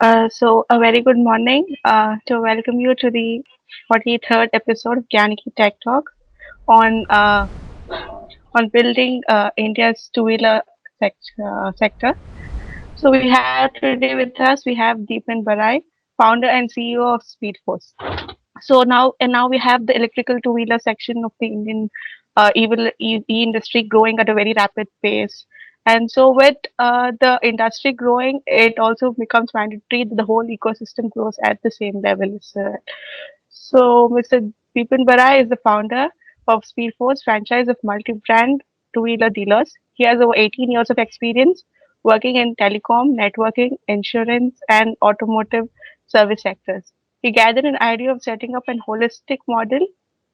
So a very good morning to welcome you to the 43rd episode of Gyaniki Tech Talk on uh, on building India's sector. So we have today with us we have Deepan Barai, founder and CEO of Speedforce. So now we have the electrical two-wheeler section of the Indian industry growing at a very rapid pace. And so with the industry growing, it also becomes mandatory that the whole ecosystem grows at the same level. So Mr. Bipin Barai is the founder of Speedforce franchise of multi-brand two-wheeler dealers. He has over 18 years of experience working in telecom, networking, insurance, and automotive service sectors. He gathered an idea of setting up an holistic model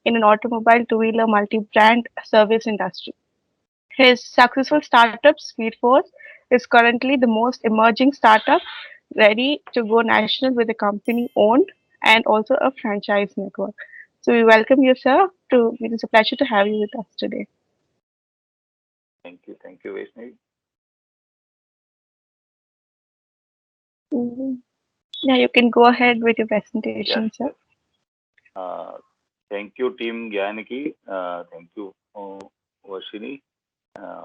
in an automobile two-wheeler multi-brand service industry. His successful startup, Speedforce, is currently the most emerging startup ready to go national with a company owned and also a franchise network. So we welcome you, sir. It is a pleasure to have you with us today. Thank you, Vaishnavi. Mhm. Yeah, you can go ahead with your presentation, Yes, sir. yes. Thank you, Team Gyaniki. Thank you, Vashini,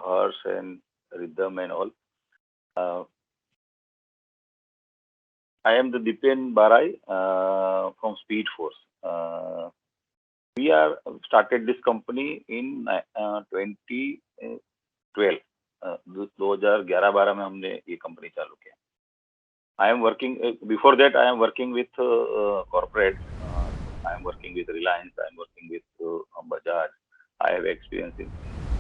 Hers, and Riddham, and all. Uh, I am the Dipen Barai from Speed Force. We are started this company in 2012. 2011-12 में हमने ये company चालू किया. I am working before that. I am working with corporate. I am working with Reliance. I am working with Bajaj. I have experience in.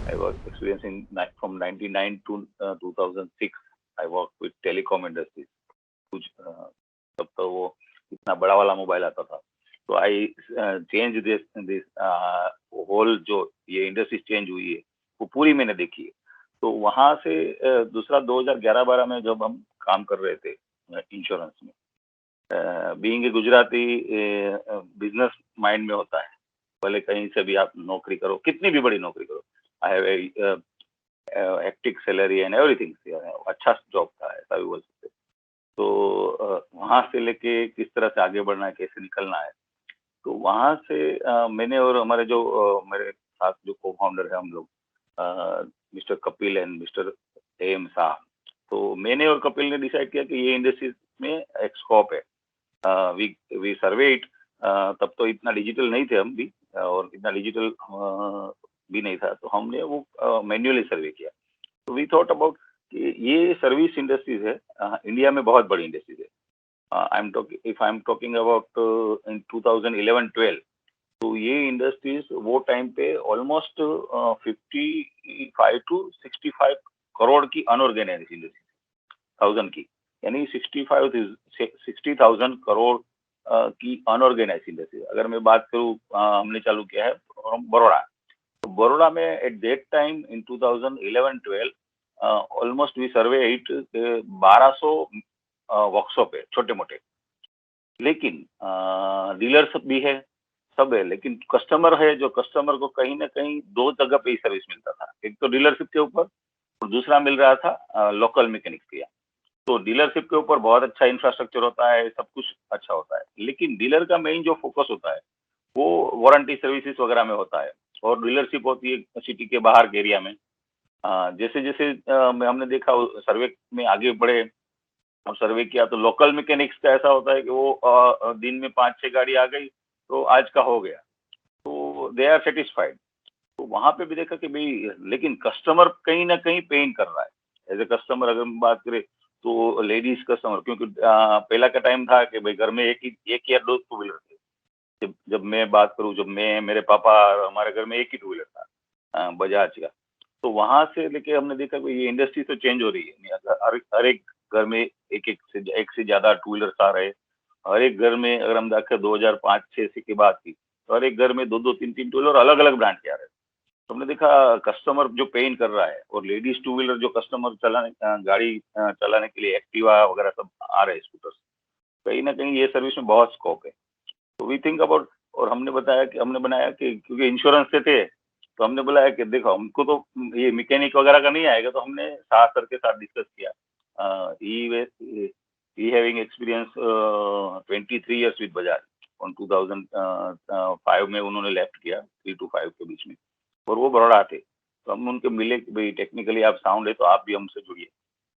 I was experiencing from 99 to 2006. I worked with telecom industries. कुछ तब तो वो इतना बड़ा वाला mobile आता था. तो I change this whole जो ये इंडस्ट्री चेंज हुई है वो पूरी मैंने देखी है. तो वहां से दूसरा 2011-12 में जब हम काम कर रहे थे इंश्योरेंस में, being a Gujarati business mind में होता है. भले कहीं से भी आप नौकरी करो, कितनी भी बड़ी नौकरी करो, I have एक्टिक salary and everything, अच्छा जॉब था, ऐसा भी बोल सकते. तो वहां से लेके किस तरह से आगे बढ़ना है, कैसे निकलना है, तो वहां से मैंने और हमारे जो मेरे साथ जो को फाउंडर है हम लोग, mister Kapil and mister M Shah, तो मैंने और कपिल ने डिसाइड किया कि ये इंडस्ट्री में एक स्कोप है. We survey it. तब तो इतना डिजिटल नहीं थे हम भी, और इतना डिजिटल भी नहीं था, तो हमने वो मैन्युअली सर्वे किया. तो वी थॉट अबाउट कि ये सर्विस इंडस्ट्रीज है, इंडिया में बहुत बड़ी इंडस्ट्रीज है. If I am talking about in 2011-12, तो ये इंडस्ट्रीज वो टाइम पे ऑलमोस्ट 55 to 65 करोड़ की अनऑर्गेनाइज इंडस्ट्री, 1000 की, यानी 60,000 करोड़ की अनऑर्गेनाइज इंडस्ट्री. अगर मैं बात करूँ, हमने चालू किया है बड़ौदा. तो बड़ौदा में at that time in 2011-12 almost we survey 1200 workshop है, छोटे मोटे. लेकिन डीलर्स भी है, सब है, लेकिन कस्टमर है, जो कस्टमर को कहीं ना कहीं दो जगह पे ही सर्विस मिलता था. एक तो डीलरशिप के ऊपर, और दूसरा मिल रहा था लोकल मैकेनिक्स के. तो डीलरशिप के ऊपर बहुत अच्छा इंफ्रास्ट्रक्चर होता है, सब कुछ अच्छा होता है, लेकिन डीलर का मेन जो फोकस होता है वो वारंटी सर्विसेज वगैरह में होता है, और डीलरशिप होती है सिटी के बाहर के एरिया में. जैसे जैसे हमने देखा सर्वे में आगे बढ़े और सर्वे किया, तो लोकल मैकेनिक्स का ऐसा होता है कि वो दिन में 5-6 गाड़ी आ गई तो आज का हो गया, तो दे आर सेटिस्फाइड. तो वहां पे भी देखा कि भाई, लेकिन कस्टमर कहीं ना कहीं पेन कर रहा है. एज ए कस्टमर अगर हम बात करें तो लेडीज कस्टमर, क्योंकि पहला का टाइम था कि भाई घर में एक या दो टू व्हीलर थे. जब मैं बात करूं, जब मैं, मेरे पापा, हमारे घर में एक ही टू व्हीलर था, बजाज का. तो वहां से लेके हमने देखा कि ये इंडस्ट्री तो चेंज हो रही है. हर एक घर में एक से ज्यादा टू व्हीलर्स आ रहे. हर एक घर में, अगर हम देखें 2005-6 से के बाद की, तो हर एक घर में दो दो तीन तीन टू व्हीलर अलग अलग ब्रांड के आ रहे. तो हमने देखा कस्टमर जो पेन कर रहा है, और लेडीज टू व्हीलर जो कस्टमर चलाने, गाड़ी चलाने के लिए एक्टिवा वगैरह सब आ रहे हैं, स्कूटर्स, कहीं ना कहीं ये सर्विस में बहुत स्कोप है. तो वी थिंक अबाउट, और हमने बनाया कि क्योंकि इंश्योरेंस से थे, तो हमने बोला है कि देखो हमको तो ये मैकेनिक वगैरह का नहीं आएगा, तो हमने शाह सर के साथ डिस्कस किया. he having experience 23 years with Bajaj. on 2005 में उन्होंने लेफ्ट किया 3 to 5 के बीच में, और वो बड़ौदा थे। तो हम उनके मिले कि भाई टेक्निकली आप साउंड है तो आप भी हमसे जुड़िए।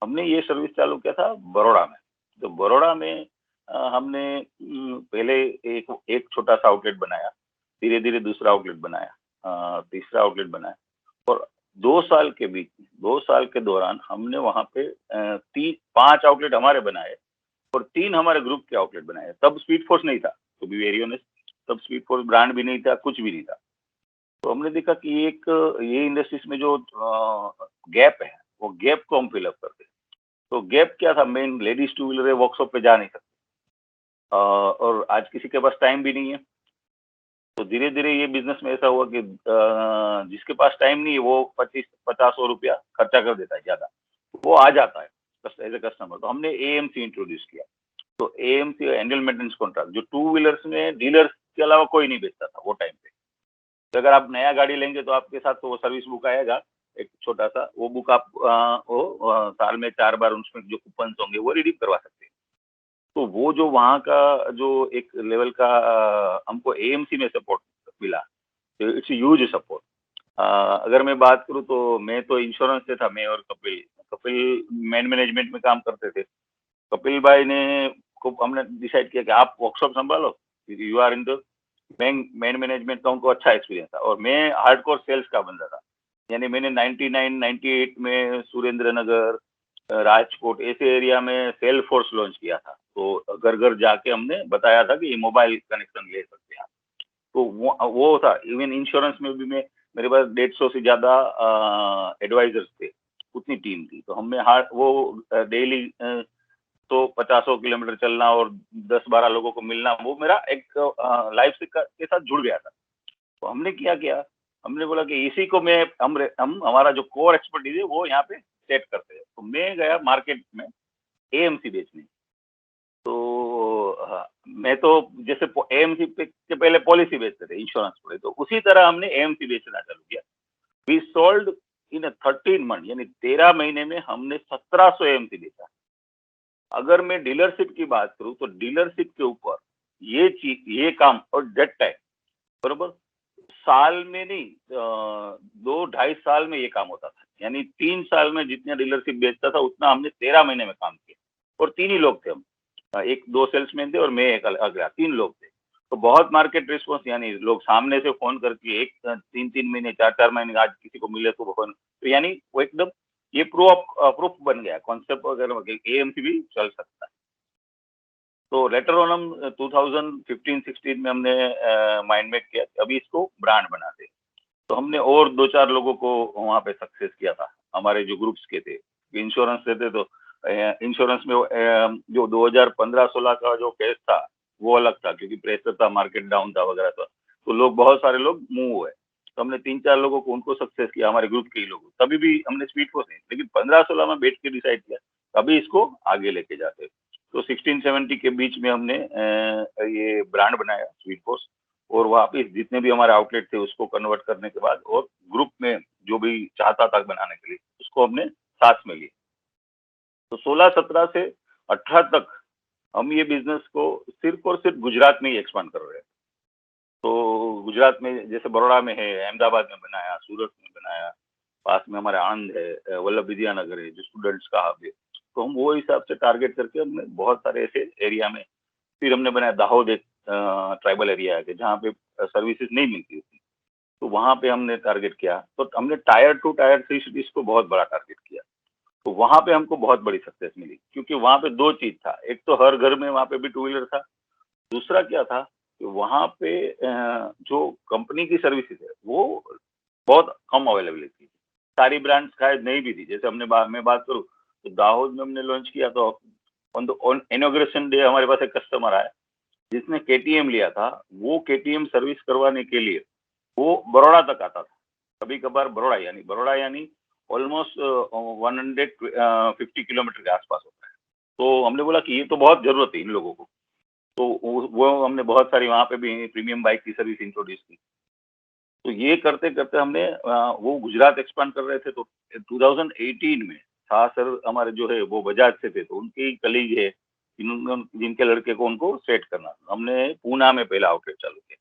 हमने ये सर्विस चालू किया था बड़ौदा में। तो बड़ौदा में हमने पहले एक छोटा सा आउटलेट बनाया, धीरे धीरे दूसरा आउटलेट बनाया, तीसरा आउटलेट बनाया, और 2 साल के बीच 2 साल के दौरान हमने वहां पे 5 आउटलेट हमारे बनाए और 3 हमारे ग्रुप के आउटलेट बनाए। तब स्पीड फोर्स नहीं था, तो बी वेरी ऑनेस्ट, तब स्पीड फोर्स ब्रांड भी नहीं था, कुछ भी नहीं था। तो हमने देखा कि ये इंडस्ट्रीज में जो गैप है, वो गैप को हम फिलअप करते हैं। तो गैप क्या था, मेन लेडीज टू व्हीलर है, वर्कशॉप पे जा नहीं सकते, और आज किसी के पास टाइम भी नहीं है। तो धीरे धीरे ये बिजनेस में ऐसा हुआ कि जिसके पास टाइम नहीं है वो 25-50 रुपया खर्चा कर देता है ज्यादा, वो आ जाता है एज ए कस्टमर। तो हमने एएमसी इंट्रोड्यूस किया। तो एएमसी एनुअल मेंटेनेंस कॉन्ट्रैक्ट, जो 2 व्हीलर्स में डीलर्स के अलावा कोई नहीं बेचता था वो टाइम पे। तो अगर आप नया गाड़ी लेंगे तो आपके साथ तो वो सर्विस बुक आएगा, एक छोटा सा वो बुक आप साल में 4 बार उसमें जो कूपन होंगे वो रिडीम करवा सकते हैं। तो वो जो वहाँ का जो एक लेवल का हमको एएमसी में सपोर्ट मिला, इट्स ह्यूज सपोर्ट। अगर मैं बात करूँ तो मैं तो इंश्योरेंस से था, मैं और कपिल मैनेजमेंट में काम करते थे। कपिल भाई ने को हमने डिसाइड किया कि आप वर्कशॉप संभालो, you are in the man management का, उनको अच्छा एक्सपीरियंस था, और मैं हार्डकोर सेल्स का बंदा था। यानी मैंने 98 में सुरेंद्र नगर, राजकोट ऐसे एरिया में सेल फोर्स लॉन्च किया था। तो घर घर जाके हमने बताया था कि ये मोबाइल कनेक्शन ले सकते हैं आप। तो वो था। इवन इंश्योरेंस में भी मेरे पास 150 से ज्यादा एडवाइजर्स थे, उतनी टीम थी। तो हमने वो डेली तो 50 किलोमीटर चलना और 10-12 लोगों को मिलना, वो मेरा एक लाइफ के साथ जुड़ गया था। तो हमने क्या हमने बोला कि इसी को हम हमारा जो कोर एक्सपर्टीज है वो यहाँ पे सेट करते हैं। तो मैं गया मार्केट में एएमसी बेचने। तो मैं तो जैसे एएमसी के पहले पॉलिसी बेचते थे, इंश्योरेंस पड़े, तो उसी तरह हमने एएमसी बेचना चालू किया। वी सोल्ड इन 13 मंथ, यानी 13 महीने में हमने 1700 एएमसी बेचा। अगर मैं डीलरशिप की बात करूं तो डीलरशिप के ऊपर ये काम और डेट टाइम बरोबर साल में नहीं, 2-2.5 साल में ये काम होता था। यानी 3 साल में जितना डीलरशिप बेचता था उतना हमने 13 महीने में काम किया, और 3 ही लोग थे हम, 1-2 सेल्समैन थे और मैं एक अगला, 3 लोग थे। तो बहुत मार्केट रिस्पॉन्स, यानी लोग सामने से फोन करके 3-3 महीने 4-4 महीने आज किसी को मिले तो फोन, तो यानी वो एकदम ये प्रूफ बन गया कॉन्सेप्ट, अगर एएमसी भी चल सकता है। तो लेटर ऑन हम 2015-16 में हमने माइंड मेक किया कि अभी इसको ब्रांड बनाते। तो हमने और 2-4 लोगों को वहाँ पे सक्सेस किया था, हमारे जो ग्रुप्स के थे। इंश्योरेंस देते तो इंश्योरेंस में जो 2015-16 का जो केस था वो अलग था, क्योंकि प्रेशर था, मार्केट डाउन था वगैरह था, तो लोग बहुत सारे लोग मूव हुए। तो हमने 3-4 लोगों को उनको सक्सेस किया, हमारे ग्रुप के ही लोग। तभी भी हमने स्पीड फोर्स नहीं, लेकिन 15-16 में बैठ के डिसाइड किया अभी इसको आगे लेके जाते। तो 16-17 के बीच में हमने ये ब्रांड बनाया स्पीड फोर्स, और वापिस जितने भी हमारे आउटलेट थे उसको कन्वर्ट करने के बाद, और ग्रुप में जो भी चाहता था बनाने के लिए उसको हमने साथ में लिया। तो 16-17 से 18 तक हम ये बिजनेस को सिर्फ और सिर्फ गुजरात में ही एक्सपांड कर रहे हैं। तो गुजरात में जैसे बड़ौदा में है, अहमदाबाद में बनाया, सूरत में बनाया, पास में हमारे आनंद है, वल्लभ विद्यानगर है जो स्टूडेंट्स का हब है। तो हम वो हिसाब से टारगेट करके हमने बहुत सारे ऐसे एरिया में, फिर हमने बनाया दाहोद, एक ट्राइबल एरिया है जहाँ पे सर्विसेज नहीं मिलती थी, तो वहाँ पे हमने टारगेट किया। तो हमने टायर 2 टायर 3 सिटीज को बहुत बड़ा टारगेट किया। तो वहाँ पे हमको बहुत बड़ी सक्सेस मिली, क्योंकि वहाँ पे 2 चीज था, एक तो हर घर में वहाँ पे भी 2 व्हीलर था, दूसरा क्या था कि वहाँ पे जो कंपनी की सर्विसेज है वो बहुत कम अवेलेबल थी, सारी ब्रांड्स शायद नहीं भी थी। जैसे मैं बात करूँ तो दाहोद में हमने लॉन्च किया, तो ऑन इनॉग्रेशन डे हमारे पास एक कस्टमर आया जिसने केटीएम लिया था। वो केटीएम सर्विस करवाने के लिए वो बड़ौदा तक आता था, कभी कभार बड़ौदा यानी ऑलमोस्ट 150 किलोमीटर के आसपास होता है। तो हमने बोला कि ये तो बहुत जरूरत है इन लोगों को, तो वो हमने बहुत सारी वहाँ पे भी प्रीमियम बाइक की सर्विस इंट्रोड्यूस की। तो ये करते करते हमने वो गुजरात एक्सपांड कर रहे थे। तो 2018 में था सर, हमारे जो है वो बजाज से थे, तो उनके कलीग है जिनके लड़के को उनको सेट करना था। हमने पूना में पहला आउटलेट चालू किया,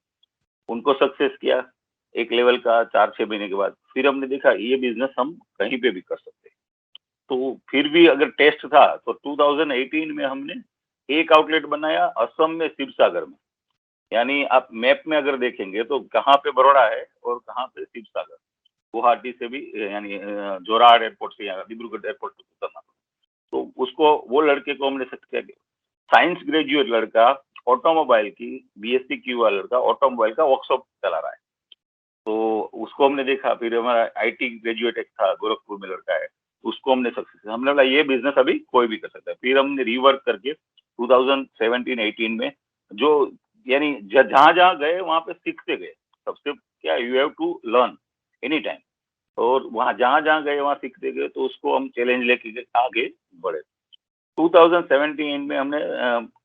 उनको सक्सेस किया एक लेवल का 4-6 महीने के बाद। फिर हमने देखा ये बिजनेस हम कहीं पे भी कर सकते हैं। तो फिर भी अगर टेस्ट था तो 2018 में हमने एक आउटलेट बनाया असम में शिवसागर में। यानी आप मैप में अगर देखेंगे तो कहाँ पे बड़ौदा है और कहाँ पे शिवसागर। गुवाहाटी से भी यानी जोरहाट एयरपोर्ट से या डिब्रूगढ़ एयरपोर्ट से उतरना। तो उसको वो लड़के को हमने सक्सेस किया। साइंस ग्रेजुएट लड़का ऑटोमोबाइल की बीएससी क्यू वाला लड़का ऑटोमोबाइल का वर्कशॉप चला रहा है। तो उसको हमने देखा। फिर हमारा आईटी ग्रेजुएट एक था गोरखपुर में लड़का है, उसको हमने सक्सेस। हमने बोला ये बिजनेस अभी कोई भी कर सकता है। फिर हमने रिवर्क करके 2017-18 में जो यानी जहां जहां गए वहां पे सीखते गए। सबसे क्या, you have to learn any time. और वहां जहां जहां गए वहां सीखते गए, तो उसको हम चैलेंज लेके आगे बढ़े। 2017 में हमने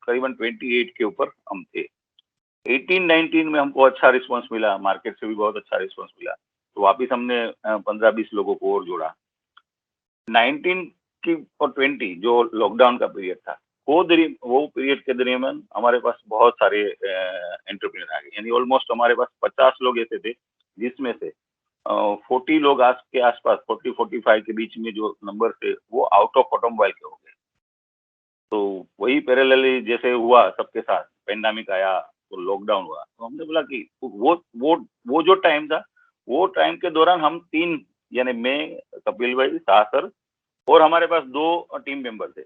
करीबन 28 के ऊपर हम थे। 18-19 में हमको अच्छा रिस्पांस मिला, मार्केट से भी बहुत अच्छा रिस्पांस मिला, तो वापिस हमने 15-20 लोगों को और जोड़ा। 19 की और 20 जो लॉकडाउन का पीरियड था, वो पीरियड के दरमियान हमारे पास बहुत सारे एंटरप्रेन्योर आ गए। यानी ऑलमोस्ट हमारे पास 50 लोग ऐसे थे, जिसमें से 40 लोग आज के आसपास 40-45 के बीच में जो नंबर थे वो आउट ऑफ ऑटोमोबाइल के हो गए। तो वही पैरेलली जैसे हुआ सबके साथ, पेंडेमिक आया तो लॉकडाउन हुआ, तो हमने बोला कि वो जो टाइम था, वो टाइम के दौरान हम 3 यानी मैं, कपिल भाई, शाह सर और हमारे पास 2 टीम मेंबर थे।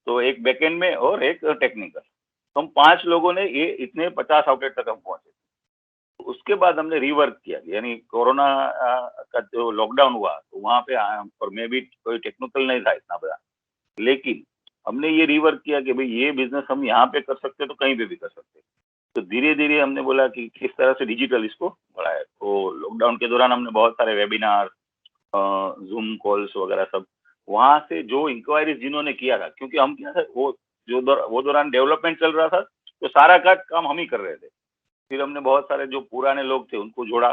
तो एक बैकएंड में और एक टेक्निकल। तो हम 5 लोगों ने ये इतने 50 आउटलेट तक हम पहुंचे। उसके बाद हमने रिवर्क किया, यानी कोरोना का जो लॉकडाउन हुआ तो वहाँ पे और मैं भी कोई टेक्निकल नहीं था इतना बड़ा, लेकिन हमने ये रिवर्क किया कि भाई ये बिजनेस हम यहाँ पे कर सकते तो कहीं पे भी कर सकते। तो धीरे धीरे हमने बोला कि किस तरह से डिजिटल इसको बढ़ाए। तो लॉकडाउन के दौरान हमने बहुत सारे वेबिनार, जूम कॉल्स वगैरह सब, वहाँ से जो इंक्वायरीज जिन्होंने किया था, क्योंकि हम क्या था वो दौरान डेवलपमेंट चल रहा था, तो सारा का काम हम ही कर रहे थे। फिर हमने बहुत सारे जो पुराने लोग थे उनको जोड़ा,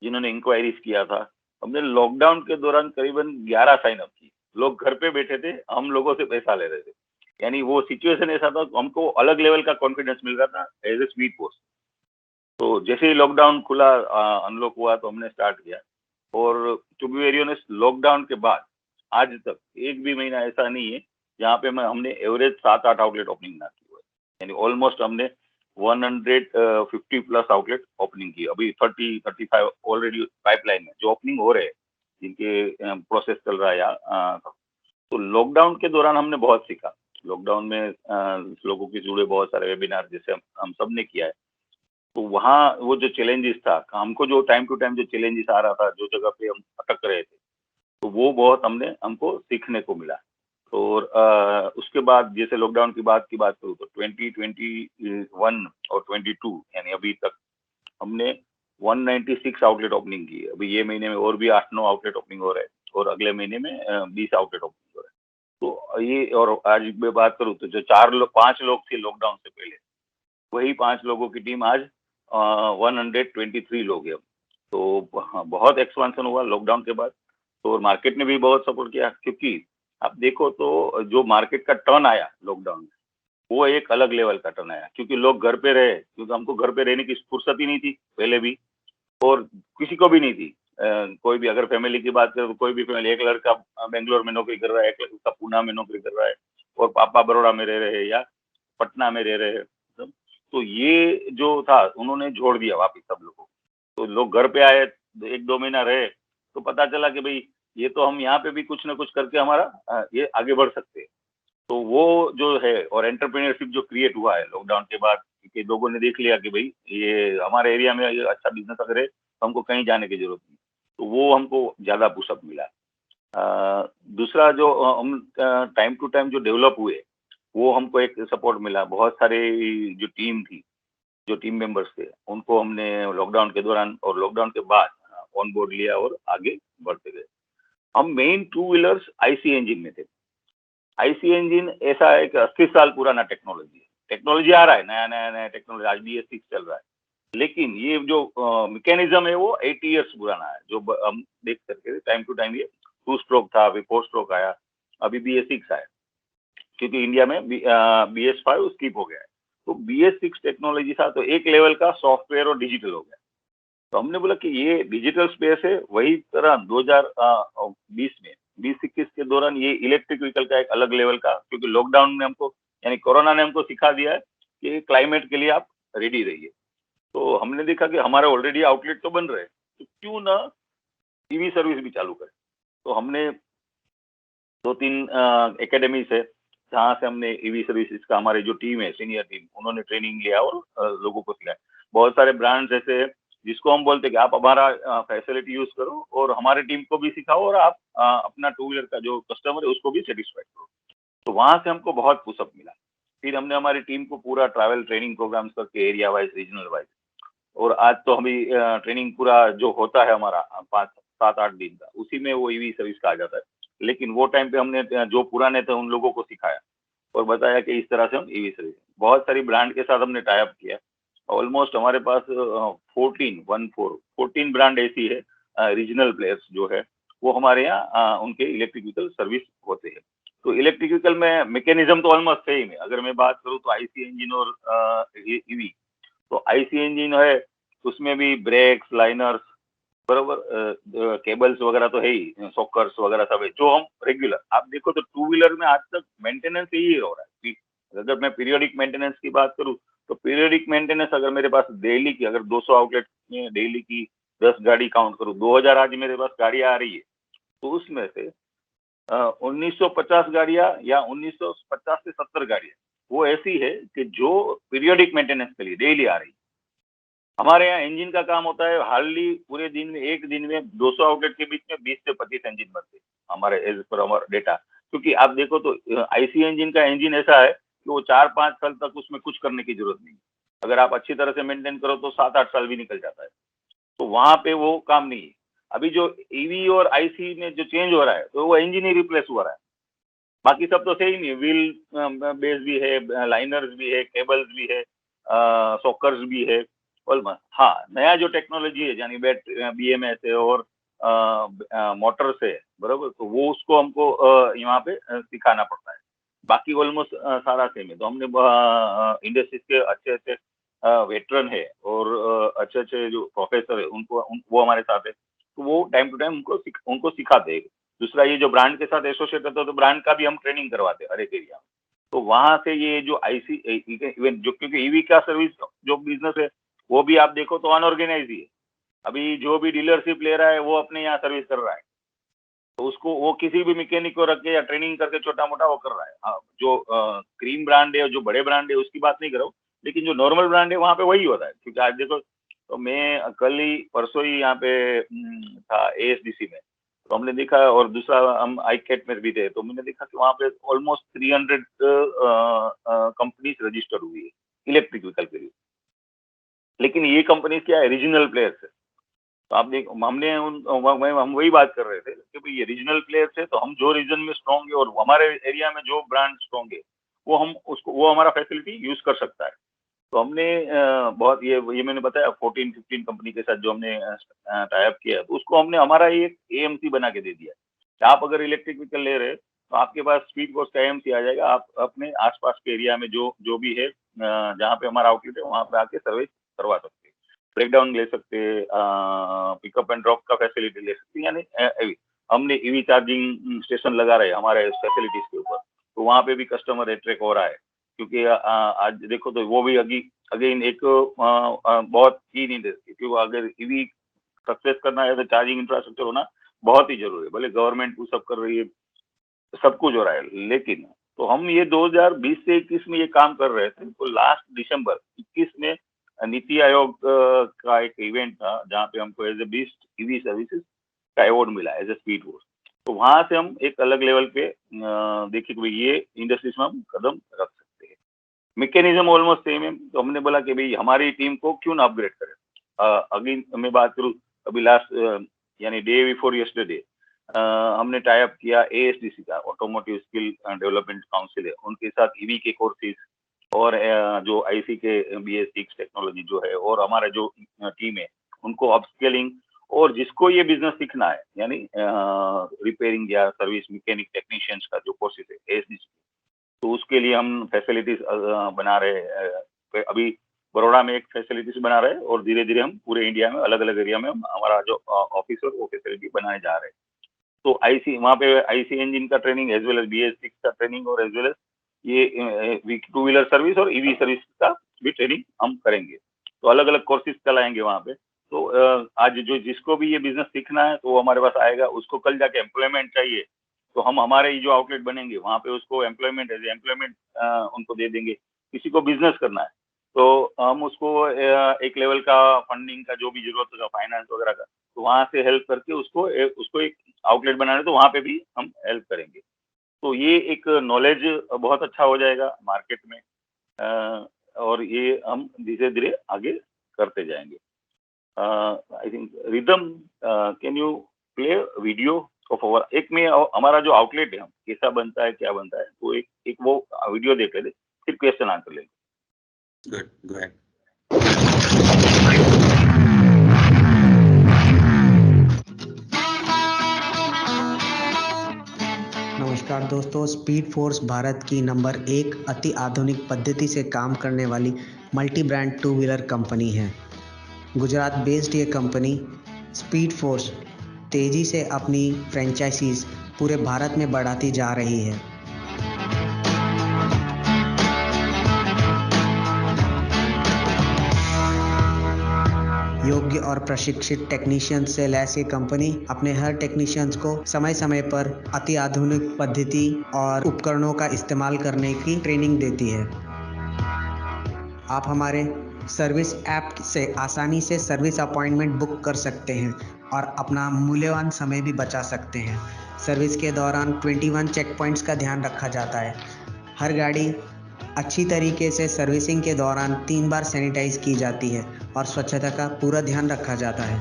जिन्होंने इंक्वायरीज किया था। हमने लॉकडाउन के दौरान करीबन 11 साइन अप की। लोग घर पे बैठे थे, हम लोगों से पैसा ले रहे थे। यानी वो सिचुएशन ऐसा था, हमको अलग लेवल का कॉन्फिडेंस मिल रहा था एज ए स्पीड पोस्ट। तो जैसे ही लॉकडाउन खुला, अनलॉक हुआ, तो हमने स्टार्ट किया। और to be very honest, lockdown के बाद आज तक एक भी महीना ऐसा नहीं है जहाँ पे हमने एवरेज 7-8 आउटलेट ओपनिंग ना की हो। यानी ऑलमोस्ट हमने 150 प्लस आउटलेट ओपनिंग की। अभी 30-35 ऑलरेडी पाइपलाइन में जो ओपनिंग हो रहे हैं, जिनके प्रोसेस चल रहा है तो लॉकडाउन के दौरान हमने बहुत सीखा। लॉकडाउन में लोगों के जुड़े बहुत सारे वेबिनार जैसे हम सब ने किया है। तो वहाँ वो जो चैलेंजेस था, हमको जो टाइम टू टाइम जो चैलेंजेस आ रहा था, जो जगह पे हम अटक रहे थे, तो वो बहुत हमको सीखने को मिला। और उसके बाद जैसे लॉकडाउन की बात करूँ तो 2021 और 22 यानी अभी तक हमने 196 आउटलेट ओपनिंग की है। अभी ये महीने में और भी 8-9 आउटलेट ओपनिंग हो रहे हैं, और अगले महीने में 20 आउटलेट ओपनिंग हो रहे हैं। तो ये, और आज मैं बात करूँ तो जो 5 लोग थे लॉकडाउन से पहले, वही 5 लोगों की टीम आज 123 लोग हैं। तो हाँ, बहुत एक्सपेंशन हुआ लॉकडाउन के बाद। तो मार्केट ने भी बहुत सपोर्ट किया, क्योंकि आप देखो तो जो मार्केट का टर्न आया लॉकडाउन में, वो एक अलग लेवल का टर्न आया, क्योंकि लोग घर पे रहे, क्योंकि हमको घर पे रहने की फुर्सत ही नहीं थी पहले भी, और किसी को भी नहीं थी। कोई भी अगर फैमिली की बात करें तो कोई भी फैमिली, एक लड़का बेंगलोर में नौकरी कर रहा है, एक लड़का पूना में नौकरी कर रहा है, और पापा बड़ौदा में रह रहे हैं या पटना में रह रहे हैं। तो ये जो था उन्होंने जोड़ दिया वापिस सब लोगों को। तो लोग घर पे आए, 1-2 महीना रहे, तो पता चला कि भाई ये तो हम यहाँ पे भी कुछ ना कुछ करके हमारा ये आगे बढ़ सकते हैं। तो वो जो है, और एंटरप्रेन्योरशिप जो क्रिएट हुआ है लॉकडाउन के बाद, कि लोगों ने देख लिया कि भाई ये हमारे एरिया में ये अच्छा बिजनेस अगर है, तो हमको कहीं जाने की जरूरत नहीं। तो वो हमको ज्यादा पुशअप मिला। दूसरा जो हम टाइम टू टाइम जो डेवलप हुए, वो हमको एक सपोर्ट मिला। बहुत सारे जो टीम थी, जो टीम मेंबर्स थे, उनको हमने लॉकडाउन के दौरान और लॉकडाउन के बाद ऑन बोर्ड लिया और आगे बढ़ते गए। हम main two wheelers IC engine में थे। आईसी इंजन ऐसा है कि 80 साल पुराना टेक्नोलॉजी है। टेक्नोलॉजी आ रहा है, नया नया नया टेक्नोलॉजी, आज BS6 चल रहा है, लेकिन ये जो मैकेनिज्म है वो 80 ईयर्स पुराना है। जो हम देख सकते थे टाइम टू टाइम, ये 2 स्ट्रोक था, अभी 4 स्ट्रोक आया, अभी BS6 आया। क्योंकि इंडिया में BS5 स्किप हो गया है। तो BS6 टेक्नोलॉजी था, तो एक लेवल का सॉफ्टवेयर और डिजिटल हो गया। तो हमने बोला कि ये डिजिटल स्पेस है, वही तरह 2020 में 20-21 के दौरान ये इलेक्ट्रिक व्हीकल का एक अलग लेवल का, क्योंकि लॉकडाउन ने हमको, यानी कोरोना ने हमको सिखा दिया है कि क्लाइमेट के लिए आप रेडी रहिए। तो हमने देखा कि हमारे ऑलरेडी आउटलेट तो बन रहे हैं, तो क्यों ना ईवी सर्विस भी चालू करें। तो हमने 2-3 एकेडमीज है, जहाँ से हमने ईवी सर्विसेज का, हमारे जो टीम है, सीनियर टीम, उन्होंने ट्रेनिंग लिया और लोगों को सिखाया। बहुत सारे ब्रांड्स ऐसे हैं जिसको हम बोलते हैं कि आप हमारा फैसिलिटी यूज करो और हमारे टीम को भी सिखाओ, और आप अपना टू व्हीलर का जो कस्टमर है उसको भी सेटिस्फाइड करो। तो वहां से हमको बहुत पुशअप मिला। फिर हमने हमारी टीम को पूरा ट्रैवल ट्रेनिंग प्रोग्राम्स करके एरिया वाइज, रीजनल वाइज, और आज तो हमें ट्रेनिंग पूरा जो होता है हमारा 5-7-8 दिन का, उसी में वो ईवी सर्विस का आ जाता है। लेकिन वो टाइम पे हमने जो पुराने थे उन लोगों को सिखाया और बताया कि इस तरह से हम ईवी सर्विस, बहुत सारी ब्रांड के साथ हमने टाई अप किया। ऑलमोस्ट हमारे पास 14 ब्रांड ऐसी है, रीजनल प्लेयर्स जो है, वो हमारे यहाँ उनके इलेक्ट्रिक व्हीकल सर्विस होते हैं। तो इलेक्ट्रिक व्हीकल में मैकेनिज्म तो ऑलमोस्ट सेम है। अगर मैं बात करूँ तो आईसी इंजन और ईवी, तो आईसी इंजन है, उसमें भी ब्रेक्स, लाइनर्स, बरोबर, केबल्स वगैरह तो है ही, सॉकर्स वगैरह सब है, जो हम रेगुलर, आप देखो तो टू व्हीलर में आज तक मेंटेनेंस यही हो रहा है। अगर मैं पीरियोडिक मेंटेनेंस की बात करूँ, तो पीरियोडिक मेंटेनेंस अगर मेरे पास डेली की, अगर 200 आउटलेट में डेली की 10 गाड़ी काउंट करूँ, 2000 आज मेरे पास गाड़ियाँ आ रही है, तो उसमें से 1950 गाड़ियाँ या 1950 से 70 गाड़ियाँ वो ऐसी है कि जो पीरियोडिक मेंटेनेंस के लिए डेली आ रही है। हमारे यहाँ इंजन का काम होता है, हार्डली पूरे दिन में, एक दिन में 200 आउटलेट के बीच में 20 से 25 इंजन बनते हैं हमारे, एज पर हमारा डेटा। क्योंकि आप देखो तो आईसी इंजन का इंजन ऐसा है कि वो 4-5 साल तक उसमें कुछ करने की जरूरत नहीं। अगर आप अच्छी तरह से मेंटेन करो तो 7-8 साल भी निकल जाता है। तो वहां पे वो काम नहीं है। अभी जो ईवी और आईसी में जो चेंज हो रहा है, तो वो इंजन ही रिप्लेस हो रहा है, बाकी सब तो सेम ही है। व्हील बेस भी है, लाइनर्स भी है, केबल्स भी है, सॉकर्स भी है, ऑलमोस्ट। हाँ, नया जो टेक्नोलॉजी है, यानी BMS है और मोटर्स है, बरोबर, तो वो उसको हमको यहाँ पे सिखाना पड़ता है। बाकी ऑलमोस्ट सारा सेम है। तो हमने इंडस्ट्रीज के अच्छे अच्छे वेटरन है और अच्छे अच्छे जो प्रोफेसर है, वो हमारे साथ है, तो वो टाइम टू टाइम उनको सिखाते हैं। दूसरा, ये जो ब्रांड के साथ एसोसिएट होता है, तो ब्रांड का भी हम ट्रेनिंग करवाते हैं हर एक एरिया में। तो वहां से ये जो आईसी इवन जो, क्योंकि ईवी का सर्विस जो बिजनेस है, वो भी आप देखो तो अनऑर्गेनाइज ही है। अभी जो भी डीलरशिप ले रहा है वो अपने यहाँ सर्विस कर रहा है, तो उसको वो किसी भी मैकेनिक को रख के या ट्रेनिंग करके छोटा मोटा वो कर रहा है। हाँ, जो क्रीम ब्रांड है, जो बड़े ब्रांड है, उसकी बात नहीं कर रहा हूँ, लेकिन जो नॉर्मल ब्रांड है वहाँ पे वही होता है। क्योंकि आज देखो, तो मैं कल ही परसों ही यहाँ पे था ASDC में, तो हमने देखा, और दूसरा हम आईकेट में भी थे, तो मैंने देखा कि वहाँ पे ऑलमोस्ट 300 कंपनीज रजिस्टर हुई है इलेक्ट्रिक व्हीकल के लिए। लेकिन ये कंपनीज क्या है, रीजनल प्लेयर्स है। तो आप देख, हम वही बात कर रहे थे कि भाई ये रीजनल प्लेयर्स है, तो हम जो रीजन में स्ट्रॉन्ग है और हमारे एरिया में जो ब्रांड स्ट्रॉन्ग है, वो हमारा फैसिलिटी यूज कर सकता है। तो हमने बहुत ये मैंने बताया 14-15 कंपनी के साथ जो हमने टाई अप किया, तो उसको हमने हमारा एक AMC बना के दे दिया कि आप अगर इलेक्ट्रिक व्हीकल ले रहे हैं, तो आपके पास स्पीड पोस्ट का AMC आ जाएगा। आप अपने आसपास के एरिया में जो जो भी है, जहाँ पे हमारा आउटलेट है, वहाँ पे आके सर्विस करवा सकते हैं, ब्रेकडाउन ले सकते हैं, पिकअप एंड ड्रॉप का फैसिलिटी ले सकते हैं। यानी हमने ईवी चार्जिंग स्टेशन लगा रहे हैं हमारे फैसिलिटीज के ऊपर, तो वहाँ पे भी कस्टमर अट्रैक्ट हो रहा है। क्योंकि आज देखो तो वो भी अगेन एक बहुत की नहीं देती, क्योंकि अगर ईवी सक्सेस करना है तो चार्जिंग इंफ्रास्ट्रक्चर होना बहुत ही जरूरी है। भले गवर्नमेंट वो सब कर रही है, सब कुछ हो रहा है, लेकिन तो हम ये 2020 से 21 में ये काम कर रहे थे, तो लास्ट दिसंबर 21 में नीति आयोग का एक इवेंट था, जहाँ पे हमको as a best EV services का अवार्ड मिला एज ए स्पीड फोर्स। तो वहां से हम एक अलग लेवल पे देखिए कि भाई ये इंडस्ट्रीज में हम कदम रख सकते हैं। मैकेनिज्म ऑलमोस्ट सेम है, तो हमने बोला कि भाई हमारी टीम को क्यों ना अपग्रेड करें। अगेन मैं बात करूँ, अभी लास्ट यानी डे बिफोर यस्टरडे हमने टाई अप किया ASDC का, ऑटोमोटिव स्किल डेवलपमेंट काउंसिल है, उनके साथ ईवी के कोर्सेज और जो IC के BS6 टेक्नोलॉजी जो है, और हमारा जो टीम है, उनको अपस्केलिंग, और जिसको ये बिजनेस सीखना है, यानी रिपेयरिंग या सर्विस मैकेनिक टेक्नीशियंस का जो कोर्सेज है ASDC, तो उसके लिए हम फैसिलिटीज बना रहे हैं। अभी बड़ौदा में एक फैसिलिटीज बना रहे हैं और धीरे धीरे हम पूरे इंडिया में अलग अलग एरिया में हमारा जो ऑफिस है वो फैसिलिटी बनाने जा रहे हैं। तो आईसी वहाँ पे आईसी इंजन का training as well as BS6 का ट्रेनिंग और एज वेल एज ये 2 व्हीलर सर्विस और EV सर्विस का भी ट्रेनिंग हम करेंगे। तो अलग अलग कोर्सेज चलाएंगे वहाँ पे। तो आज जो जिसको भी ये बिजनेस सीखना है तो वो हमारे पास आएगा, उसको कल जाके एम्प्लॉयमेंट चाहिए तो हम हमारे ही जो आउटलेट बनेंगे वहाँ पे उसको एम्प्लॉयमेंट एज एम्प्लॉयमेंट उनको दे देंगे। किसी को बिजनेस करना है तो हम उसको एक लेवल का फंडिंग का जो भी जरूरत होगा फाइनेंस वगैरह का, तो वहाँ से हेल्प करके उसको एक आउटलेट बनाने तो वहाँ पे भी हम हेल्प करेंगे। तो ये एक नॉलेज बहुत अच्छा हो जाएगा मार्केट में और ये हम धीरे धीरे आगे करते जाएंगे। I think rhythm can you play video of our एक में हमारा जो आउटलेट है हम कैसा बनता है क्या बनता है, तो एक वो वीडियो देख लेते फिर क्वेश्चन आंसर लेंगे। Good, go ahead. नमस्कार दोस्तों, स्पीड फोर्स भारत की नंबर 1 अति आधुनिक पद्धति से काम करने वाली मल्टी ब्रांड 2 व्हीलर कंपनी है। गुजरात बेस्ड ये कंपनी स्पीड फोर्स तेज़ी से अपनी फ्रेंचाइजीज पूरे भारत में बढ़ाती जा रही है। योग्य और प्रशिक्षित टेक्नीशियंस से लैस ये कंपनी अपने हर टेक्नीशियंस को समय समय पर अति आधुनिक पद्धति और उपकरणों का इस्तेमाल करने की ट्रेनिंग देती है। आप हमारे सर्विस ऐप से आसानी से सर्विस अपॉइंटमेंट बुक कर सकते हैं और अपना मूल्यवान समय भी बचा सकते हैं। सर्विस के दौरान 21 चेक पॉइंट्स का ध्यान रखा जाता है। हर गाड़ी अच्छी तरीके से सर्विसिंग के दौरान 3 बार सैनिटाइज की जाती है और स्वच्छता का पूरा ध्यान रखा जाता है।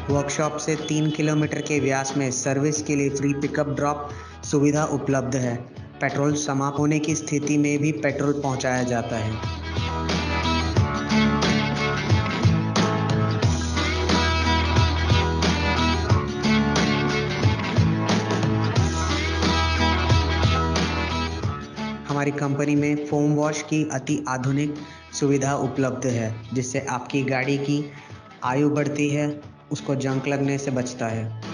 वर्कशॉप से 3 किलोमीटर के व्यास में सर्विस के लिए फ्री पिकअप ड्रॉप सुविधा उपलब्ध है। पेट्रोल समाप्त होने की स्थिति में भी पेट्रोल पहुंचाया जाता है। हमारी कंपनी में फोम वॉश की अति आधुनिक सुविधा उपलब्ध है, जिससे आपकी गाड़ी की आयु बढ़ती है, उसको जंग लगने से बचता है।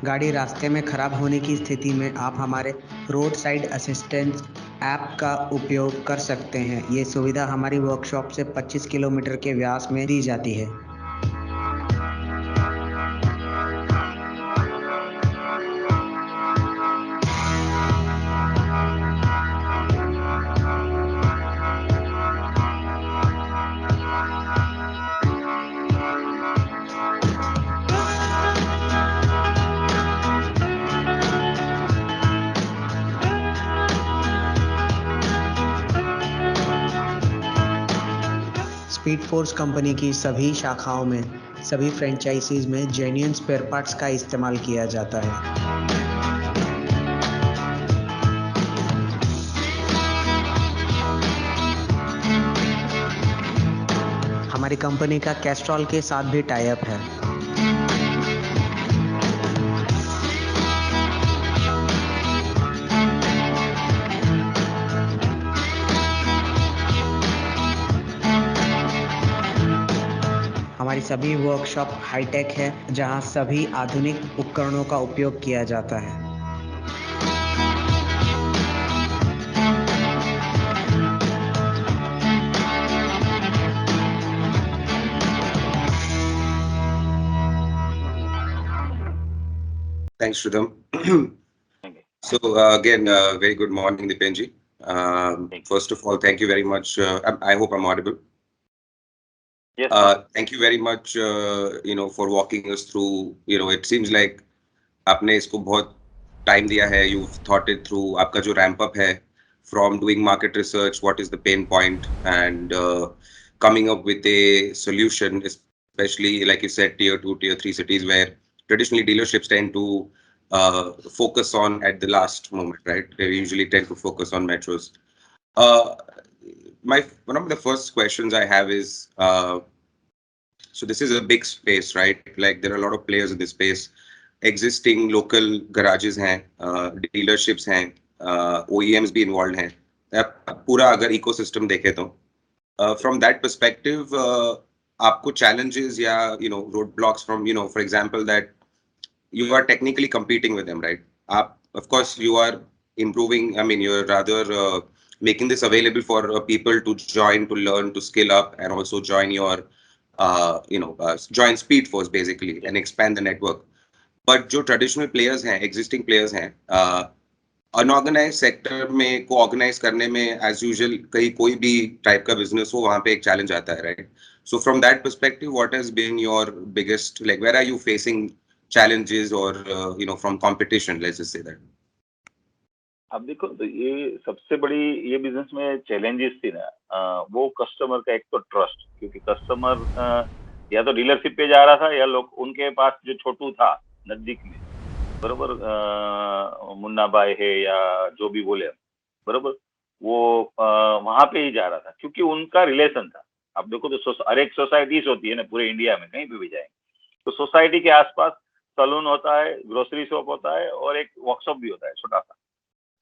गाड़ी रास्ते में खराब होने की स्थिति में आप हमारे रोड साइड असिस्टेंस ऐप का उपयोग कर सकते हैं। ये सुविधा हमारी वर्कशॉप से 25 किलोमीटर के व्यास में दी जाती है। स्पीड फोर्स कंपनी की सभी शाखाओं में, सभी फ्रेंचाइजीज में जेन्युइन स्पेयर पार्ट्स का इस्तेमाल किया जाता है। हमारी कंपनी का कैस्ट्रॉल के साथ भी टाई अप है। हमारी सभी वर्कशॉप हाईटेक है, जहां सभी आधुनिक उपकरणों का उपयोग किया जाता है। Thanks, Shridham. So again, very good morning, Dipenji. First of all, thank you very much. I hope I'm audible. Yes. Thank you very much, for walking us through. It seems like आपने इसको बहुत time दिया है. You've thought it through. आपका जो ramp up है from doing market research, what is the pain point, and coming up with a solution, especially like you said, tier 2, tier 3 cities where traditionally dealerships tend to focus on at the last moment, right? They usually tend to focus on metros. Uh, one of the first questions I have is, so this is a big space, right? Like there are a lot of players in this space. Existing local garages हैं, dealerships हैं, OEMs भी involved हैं. पूरा अगर ecosystem देखे तो, from that perspective, आपको challenges या roadblocks from for example that you are technically competing with them, right? Of course, you are improving. I mean, you're rather making this available for people to join, to learn, to skill up, and also join your, join Speed Force basically and expand the network. But जो traditional players हैं, existing players हैं, unorganised sector में को organise करने में as usual कहीं कोई भी टाइप का बिजनेस हो वहां पे एक चैलेंज आता है, right? So from that perspective what has been your biggest, like where are you facing challenges or from competition, let's just say that? अब देखो, तो ये सबसे बड़ी ये बिजनेस में चैलेंजेस थी ना, वो कस्टमर का एक तो ट्रस्ट, क्योंकि कस्टमर या तो डीलरशिप पे जा रहा था या लोग उनके पास जो छोटू था नजदीक में, बरोबर, मुन्ना भाई है या जो भी बोले, बरोबर, वो वहां पे ही जा रहा था क्योंकि उनका रिलेशन था. अब देखो तो हर एक सोसाइटीज होती है ना पूरे इंडिया में, कहीं पे भी जाएंगे तो सोसाइटी के आसपास सलून होता है, ग्रोसरी शॉप होता है और एक वर्कशॉप भी होता है, छोटा सा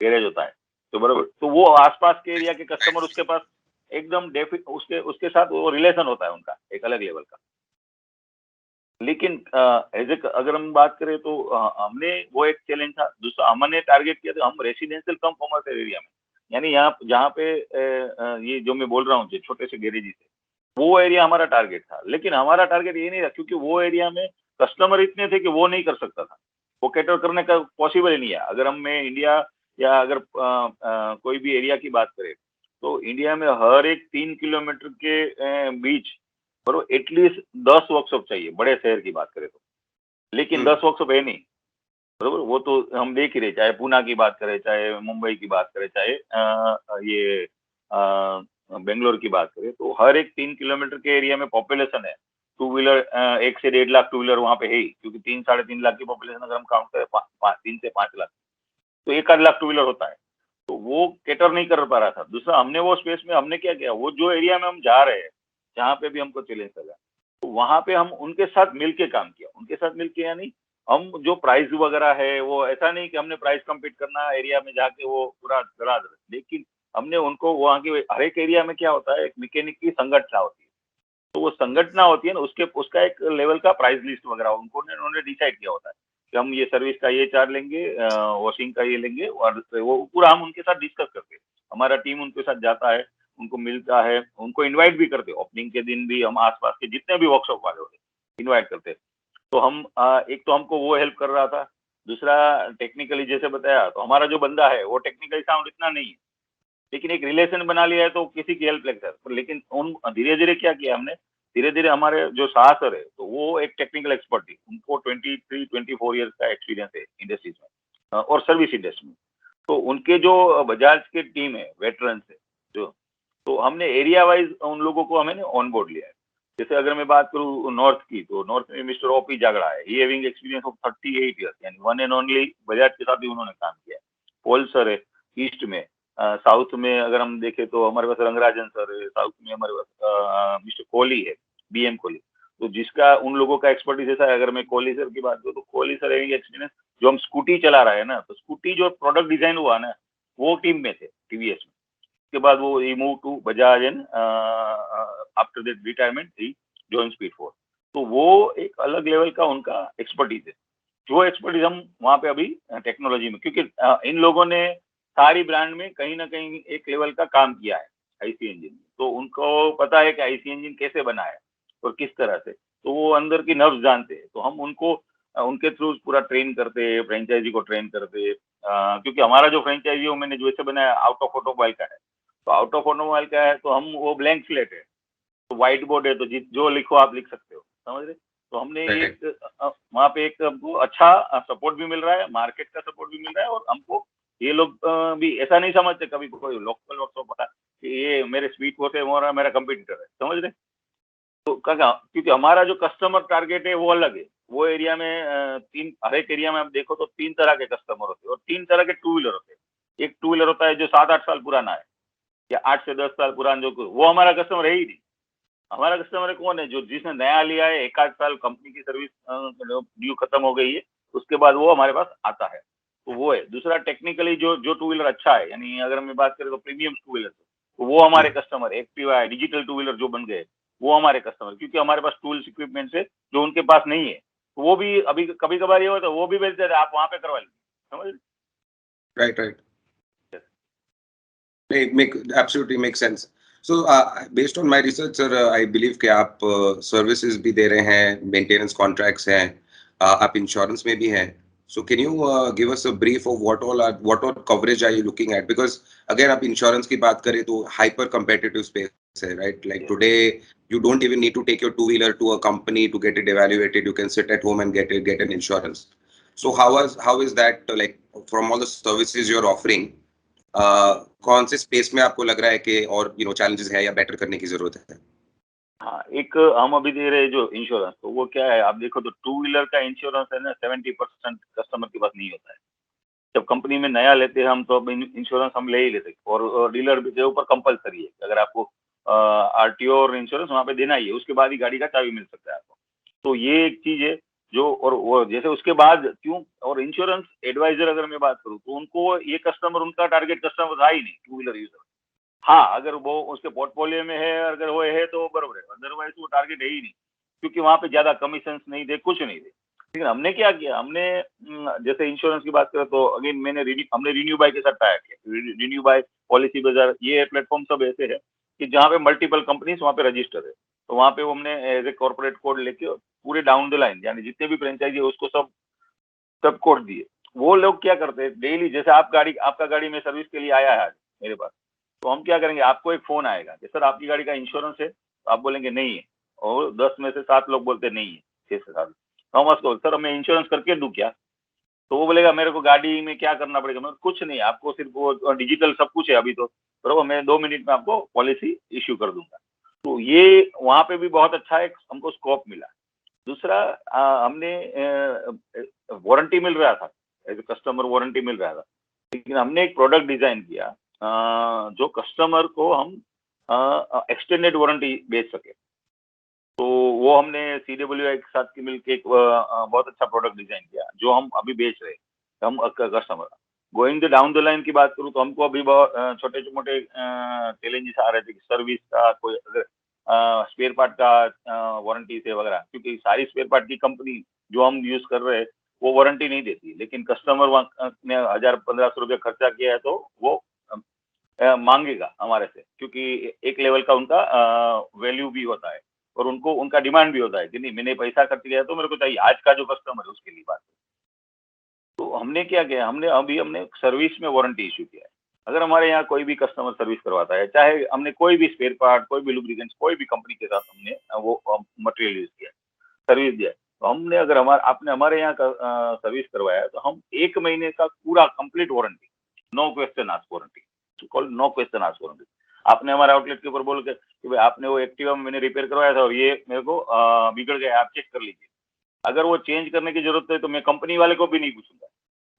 गैरेज होता है. तो बरोबर, तो वो आसपास के एरिया के कस्टमर उसके पास एकदम उसके साथ वो रिलेशन होता है उनका एक अलग लेवल का. लेकिन अगर हम बात करें तो हमने वो एक चैलेंज था. दूसरा हमने टारगेट किया था, हम रेसिडेंशियल कम कॉमर्शियल एरिया में, यानी यहाँ जहाँ पे ये जो मैं बोल रहा हूँ छोटे से गैरेजेस है, वो एरिया हमारा टारगेट था. लेकिन हमारा टारगेट ये नहीं था क्योंकि वो एरिया में कस्टमर इतने थे कि वो नहीं कर सकता था, वो कैटर करने का पॉसिबल ही नहीं है. अगर हम में इंडिया या अगर कोई भी एरिया की बात करें तो इंडिया में हर एक 3 किलोमीटर के बीच बरोबर एटलीस्ट 10 वर्कशॉप चाहिए, बड़े शहर की बात करें तो. लेकिन 10 वर्कशॉप है नहीं, बरोबर. वो तो हम देख ही रहे, चाहे पूना की बात करें, चाहे मुंबई की बात करें, चाहे ये बेंगलोर की बात करें, तो हर एक 3 किलोमीटर के एरिया में पॉपुलेशन है. टू व्हीलर 1 से 1.5 लाख टू व्हीलर वहां पे है ही, क्योंकि 3-3.5 लाख की पॉपुलेशन अगर हम काउंट करें 3 से 5 लाख, तो 1 लाख टू व्हीलर होता है. तो वो कैटर नहीं कर पा रहा था. दूसरा, हमने वो स्पेस में हमने क्या किया, वो जो एरिया में हम जा रहे हैं, जहाँ पे भी हमको चैलेंज लगा, तो वहां पे हम उनके साथ मिलके काम किया. उनके साथ मिलके यानी हम जो प्राइस वगैरह है, वो ऐसा नहीं कि हमने प्राइस कम्पीट करना एरिया में जाके वो पूरा गड़ा दे, लेकिन हमने उनको वहाँ की हर एक एरिया में क्या होता है, एक मैकेनिक की संगठना होती है. तो वो संगठना होती है ना, उसका एक लेवल का प्राइस लिस्ट वगैरह उन्होंने डिसाइड किया होता है कि हम ये सर्विस का ये चार्ज लेंगे, वॉशिंग का ये लेंगे, और वो पूरा हम उनके साथ डिस्कस करते हैं. हमारा टीम उनके साथ जाता है, उनको मिलता है, उनको इनवाइट भी करते हैं. ओपनिंग के दिन भी हम आसपास के जितने भी वर्कशॉप वाले होते हैं इनवाइट करते हैं. तो हम एक तो हमको वो हेल्प कर रहा था. दूसरा, टेक्निकली जैसे बताया, तो हमारा जो बंदा है वो टेक्निकली साउंड इतना नहीं है, लेकिन एक रिलेशन बना लिया है तो किसी की हेल्प लगता है. लेकिन उन धीरे धीरे क्या किया हमने, धीरे धीरे हमारे जो साहस है तो वो एक टेक्निकल एक्सपर्ट थी, उनको 23-24 ईयर्स का एक्सपीरियंस है इंडस्ट्रीज में और सर्विस इंडस्ट्री में. तो उनके जो बजाज के टीम है, वेटरन्स है जो, तो हमने एरिया वाइज उन लोगों को हमने ऑन बोर्ड लिया है. जैसे अगर मैं बात करूँ नॉर्थ की, तो नॉर्थ में मिस्टर ओपी जागड़ा है, ही हैविंग एक्सपीरियंस ऑफ 38 ईयर्स, यानी वन एंड ओनली बजाज के साथ ही उन्होंने काम किया है. पॉल सर है ईस्ट में. साउथ में अगर हम देखें तो हमारे पास रंगराजन सर है. साउथ में हमारे पास मिस्टर कोहली है, BM कोहली, तो जिसका उन लोगों का एक्सपर्टीज ऐसा है. अगर मैं कोहली सर की बात करूँ तो कोहली सर हैविंग एक्सपीरियंस, जो हम स्कूटी चला रहे हैं ना, तो स्कूटी जो प्रोडक्ट डिजाइन हुआ ना, वो टीम में थे TVS में. उसके बाद वो he move to Bajaj and after that retirement he join speed force. तो वो एक अलग लेवल का उनका एक्सपर्टीज है, जो एक्सपर्टीज हम वहाँ पे अभी टेक्नोलॉजी में, क्योंकि इन लोगों ने सारी ब्रांड में कहीं ना कहीं एक लेवल का काम किया है आईसी इंजन में, तो उनको पता है कि आईसी इंजन कैसे बना है और किस तरह से, तो वो अंदर की नर्व्स जानते हैं. तो हम उनको उनके थ्रू पूरा ट्रेन करते हैं, फ्रेंचाइजी को ट्रेन करते हैं. क्योंकि हमारा जो फ्रेंचाइजी है मैंने जैसे बनाया आउट ऑफ ऑटोमोबाइल का है, तो आउट ऑफ ऑटोमोबाइल का है तो हम वो ब्लैंक स्लेट है, तो व्हाइट बोर्ड है, तो जो लिखो आप लिख सकते हो, समझ रहे. तो हमने एक वहाँ पे एक हमको अच्छा सपोर्ट भी मिल रहा है, मार्केट का सपोर्ट भी मिल रहा है, और हमको ये लोग भी ऐसा नहीं समझते कभी कोई लोकल वर्कशॉप होता कि ये मेरे स्पीड फोर्स है, मेरा कंपटीटर है, समझ रहे. तो क्योंकि हमारा जो कस्टमर टारगेट है वो अलग है। वो एरिया में हर एक एरिया में आप देखो तो 3 तरह के कस्टमर होते हैं और 3 तरह के टू व्हीलर होते हैं। एक टू व्हीलर होता है जो 7-8 साल पुराना है या 8 से 10 साल पुराना, जो वो हमारा कस्टमर है ही नहीं। हमारा कस्टमर कौन है? जो जिसने नया लिया है, 1-8 साल कंपनी की सर्विस ड्यू खत्म हो गई है, उसके बाद वो हमारे पास आता है, तो वो है। दूसरा टेक्निकली जो जो टू व्हीलर अच्छा है, यानी अगर मैं बात करें तो प्रीमियम टू व्हीलर, तो वो हमारे कस्टमर है। एक्टिवा है, डिजिटल टू व्हीलर जो बन गए, वो हमारे कस्टमर, क्योंकि हमारे पास टूल्स इक्विपमेंट्स है जो उनके पास नहीं है। तो वो भी अभी कभी कभार ये होता है, वो भी बेचते हैं, आप वहां पे करवा लीजिए, समझ। Right right, make absolutely makes sense. So based on my research sir, I believe कि आप services भी दे रहे हैं, maintenance contracts हैं, आप insurance में भी हैं. So can you give us a brief of what all coverage are you looking at? Because again आप insurance की बात करें तो hyper competitive space है, right? Like today you don't even need to take your two wheeler to a company to get it evaluated. You can sit at home and get an insurance. So how is that like from all the services you're offering? कौन से space में आपको लग रहा है कि और challenges है या बेटर करने की जरूरत है? हाँ, एक हम अभी दे रहे हैं जो इंश्योरेंस, तो वो क्या है, आप देखो तो टू व्हीलर का इंश्योरेंस है ना, 70% कस्टमर के पास नहीं होता है। जब कंपनी में नया लेते हैं हम, तो अब इंश्योरेंस हम ले ही लेते हैं, और डीलर के ऊपर कंपलसरी है, अगर आपको आरटीओ और इंश्योरेंस वहाँ पे देना ही है, उसके बाद ही गाड़ी का चाबी मिल सकता है आपको। तो ये एक चीज है जो, और वो जैसे उसके बाद क्यों, और इंश्योरेंस एडवाइजर अगर मैं बात करूँ, तो उनको ये कस्टमर, उनका टारगेट कस्टमर था ही नहीं टू व्हीलर यूजर। हाँ, अगर वो उसके पोर्टफोलियो में है, अगर वो है तो बराबर है, अदरवाइज वो टारगेट है ही नहीं, क्योंकि वहाँ पे ज्यादा कमीशन नहीं दे, कुछ नहीं दे। लेकिन हमने क्या किया, हमने जैसे इंश्योरेंस की बात करें तो अगेन हमने रिन्यू बाय के साथ टाई किया। रिन्यू बाय, पॉलिसी बाजार, ये प्लेटफॉर्म सब ऐसे है कि जहाँ पे मल्टीपल कंपनीज वहाँ पे रजिस्टर है, तो वहाँ पे हमने एज ए कॉर्पोरेट कोड लेके पूरे डाउन द लाइन, यानी जितने भी फ्रेंचाइजी है उसको सब कोड दिए। वो लोग क्या करते हैं, डेली जैसे आपका गाड़ी में सर्विस के लिए आया है आज मेरे पास, तो हम क्या करेंगे, आपको एक फोन आएगा कि सर आपकी गाड़ी का इंश्योरेंस है, तो आप बोलेंगे नहीं है, और 10 में से 7 लोग बोलते नहीं है, 6 से 7। हम उसको, सर मैं इंश्योरेंस करके दूं क्या? तो वो बोलेगा मेरे को गाड़ी में क्या करना पड़ेगा? मैं, कुछ नहीं, आपको सिर्फ वो डिजिटल सब कुछ है अभी तो, बराबर, मैं 2 मिनट में आपको पॉलिसी इश्यू कर दूंगा। तो ये वहाँ पे भी बहुत अच्छा एक हमको स्कोप मिला। दूसरा, हमने वारंटी मिल रहा था, एज ए कस्टमर वारंटी मिल रहा था, लेकिन हमने एक प्रोडक्ट डिजाइन किया जो कस्टमर को हम एक्सटेंडेड वारंटी बेच सके। तो वो हमने CWI के साथ के मिलकर एक बहुत अच्छा प्रोडक्ट डिजाइन किया, जो हम अभी बेच रहे हैं हम customer. Going the down the line की बात करूँ तो हमको अभी बहुत छोटे मोटे चैलेंजेस आ रहे थे कि सर्विस का कोई, अगर स्पेयर पार्ट का वारंटी से वगैरह, क्योंकि सारी स्पेयर पार्ट की कंपनी जो हम यूज कर रहे हैं वो वारंटी नहीं देती, लेकिन कस्टमर ने 1000-1500 रुपया खर्चा किया है तो वो मांगेगा हमारे से, क्योंकि एक लेवल का उनका वैल्यू भी होता है, और उनको उनका डिमांड भी होता है कि नहीं, मैंने पैसा खर्च किया है तो मेरे को चाहिए। आज का जो कस्टमर है उसके लिए बात है। तो हमने क्या किया, हमने सर्विस में वारंटी इशू किया है। अगर हमारे यहाँ कोई भी कस्टमर सर्विस करवाता है, चाहे हमने कोई भी स्पेयर पार्ट, कोई भी लुब्रिकेंट्स, कोई भी कंपनी के साथ हमने वो मटेरियल यूज किया, सर्विस दिया, तो हमने अगर आपने हमारे यहाँ का सर्विस करवाया है, तो हम 1 महीने का पूरा complete warranty, no question ask warranty, called no question ask warranty. आपने हमारे आउटलेट के ऊपर बोल के कि भाई आपने वो एक्टिवा में मैंने रिपेयर करवाया था और ये मेरे को बिगड़ गया, आप चेक कर लीजिए। अगर वो चेंज करने की जरूरत है तो मैं कंपनी वाले को भी नहीं पूछूंगा,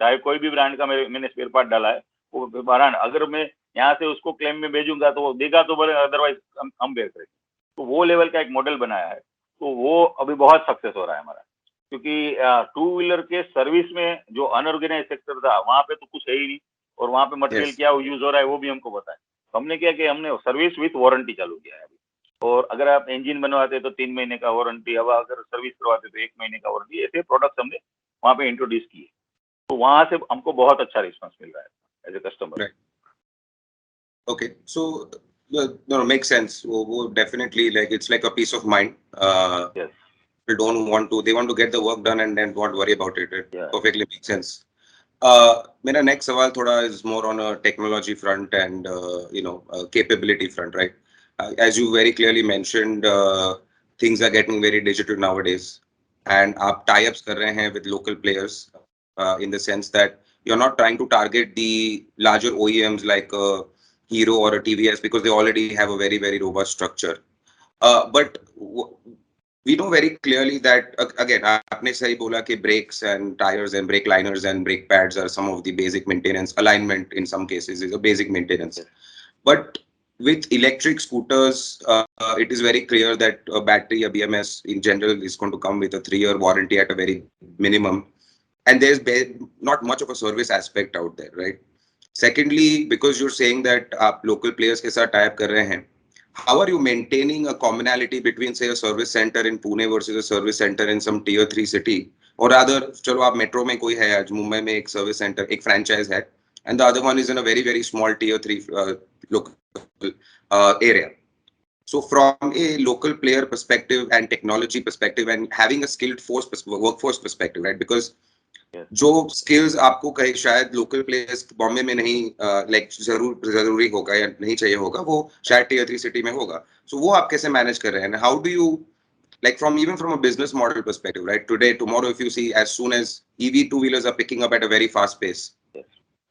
चाहे कोई भी ब्रांड का मैंने स्पेयर पार्ट डाला है, वो ब्रांड अगर मैं यहाँ से उसको क्लेम में भेजूंगा तो वो देगा तो बोले, अदरवाइज हम बेच करेंगे। तो वो लेवल का एक मॉडल बनाया है, तो वो अभी बहुत सक्सेस हो रहा है हमारा, क्योंकि टू व्हीलर के सर्विस में जो अनऑर्गेनाइज सेक्टर था वहाँ पे तो कुछ है ही नहीं, और वहाँ पे मटेरियल क्या यूज हो रहा है वो भी हमको पता है। तो हमने क्या किया, हमने सर्विस विथ वारंटी चालू किया है अभी। और अगर आप इंजन बनवाते तो 3 महीने का वारंटी, अब अगर सर्विस करवाते तो 1 महीने का वारंटी, ऐसे प्रोडक्ट्स हमने वहाँ पे इंट्रोड्यूस किए। तो वहाँ से हमको बहुत अच्छा रिस्पॉन्स मिल रहा है as a customer. Okay, so no, makes sense. वो definitely, like it's like a peace of mind. Yes. People don't want to, they want to get the work done and then don't worry about it. It Yeah. perfectly makes sense. मेरा next सवाल थोड़ा is more on a technology front and capability front, right? As you very clearly mentioned, things are getting very digital nowadays, and आप tie-ups कर रहे हैं with local players, in the sense that you're not trying to target the larger OEMs like Hero or a TVS, because they already have a very, very robust structure. But we know very clearly that again, आपने सही बोला कि brakes and tires and brake liners and brake pads are some of the basic maintenance. Alignment in some cases is a basic maintenance. But with electric scooters, it is very clear that a battery, a BMS in general, is going to come with a 3-year warranty at a very minimum, and there's not much of a service aspect out there, right? Secondly, because you're saying that आप local players के साथ tie up कर रहे हैं, how are you maintaining a commonality between, say, a service center in Pune versus a service center in some tier 3 city? Or rather, चलो आप metro में कोई है, आज मुंबई में एक service center, एक franchise है, and the other one is in a very, very small tier 3 local area. So from a local player perspective and technology perspective and having a skilled workforce perspective, right? Because जो skills आपको कहीं शायद local players Bombay में नहीं like जरूरी होगा या नहीं चाहिए होगा, वो शायद टियर 3 सिटी में होगा. सो वो आप कैसे मैनेज कर रहे हैं? How do you like from even from a business model perspective, right? Today, tomorrow, if you see, as soon as EV two-wheelers are picking up at a very fast pace,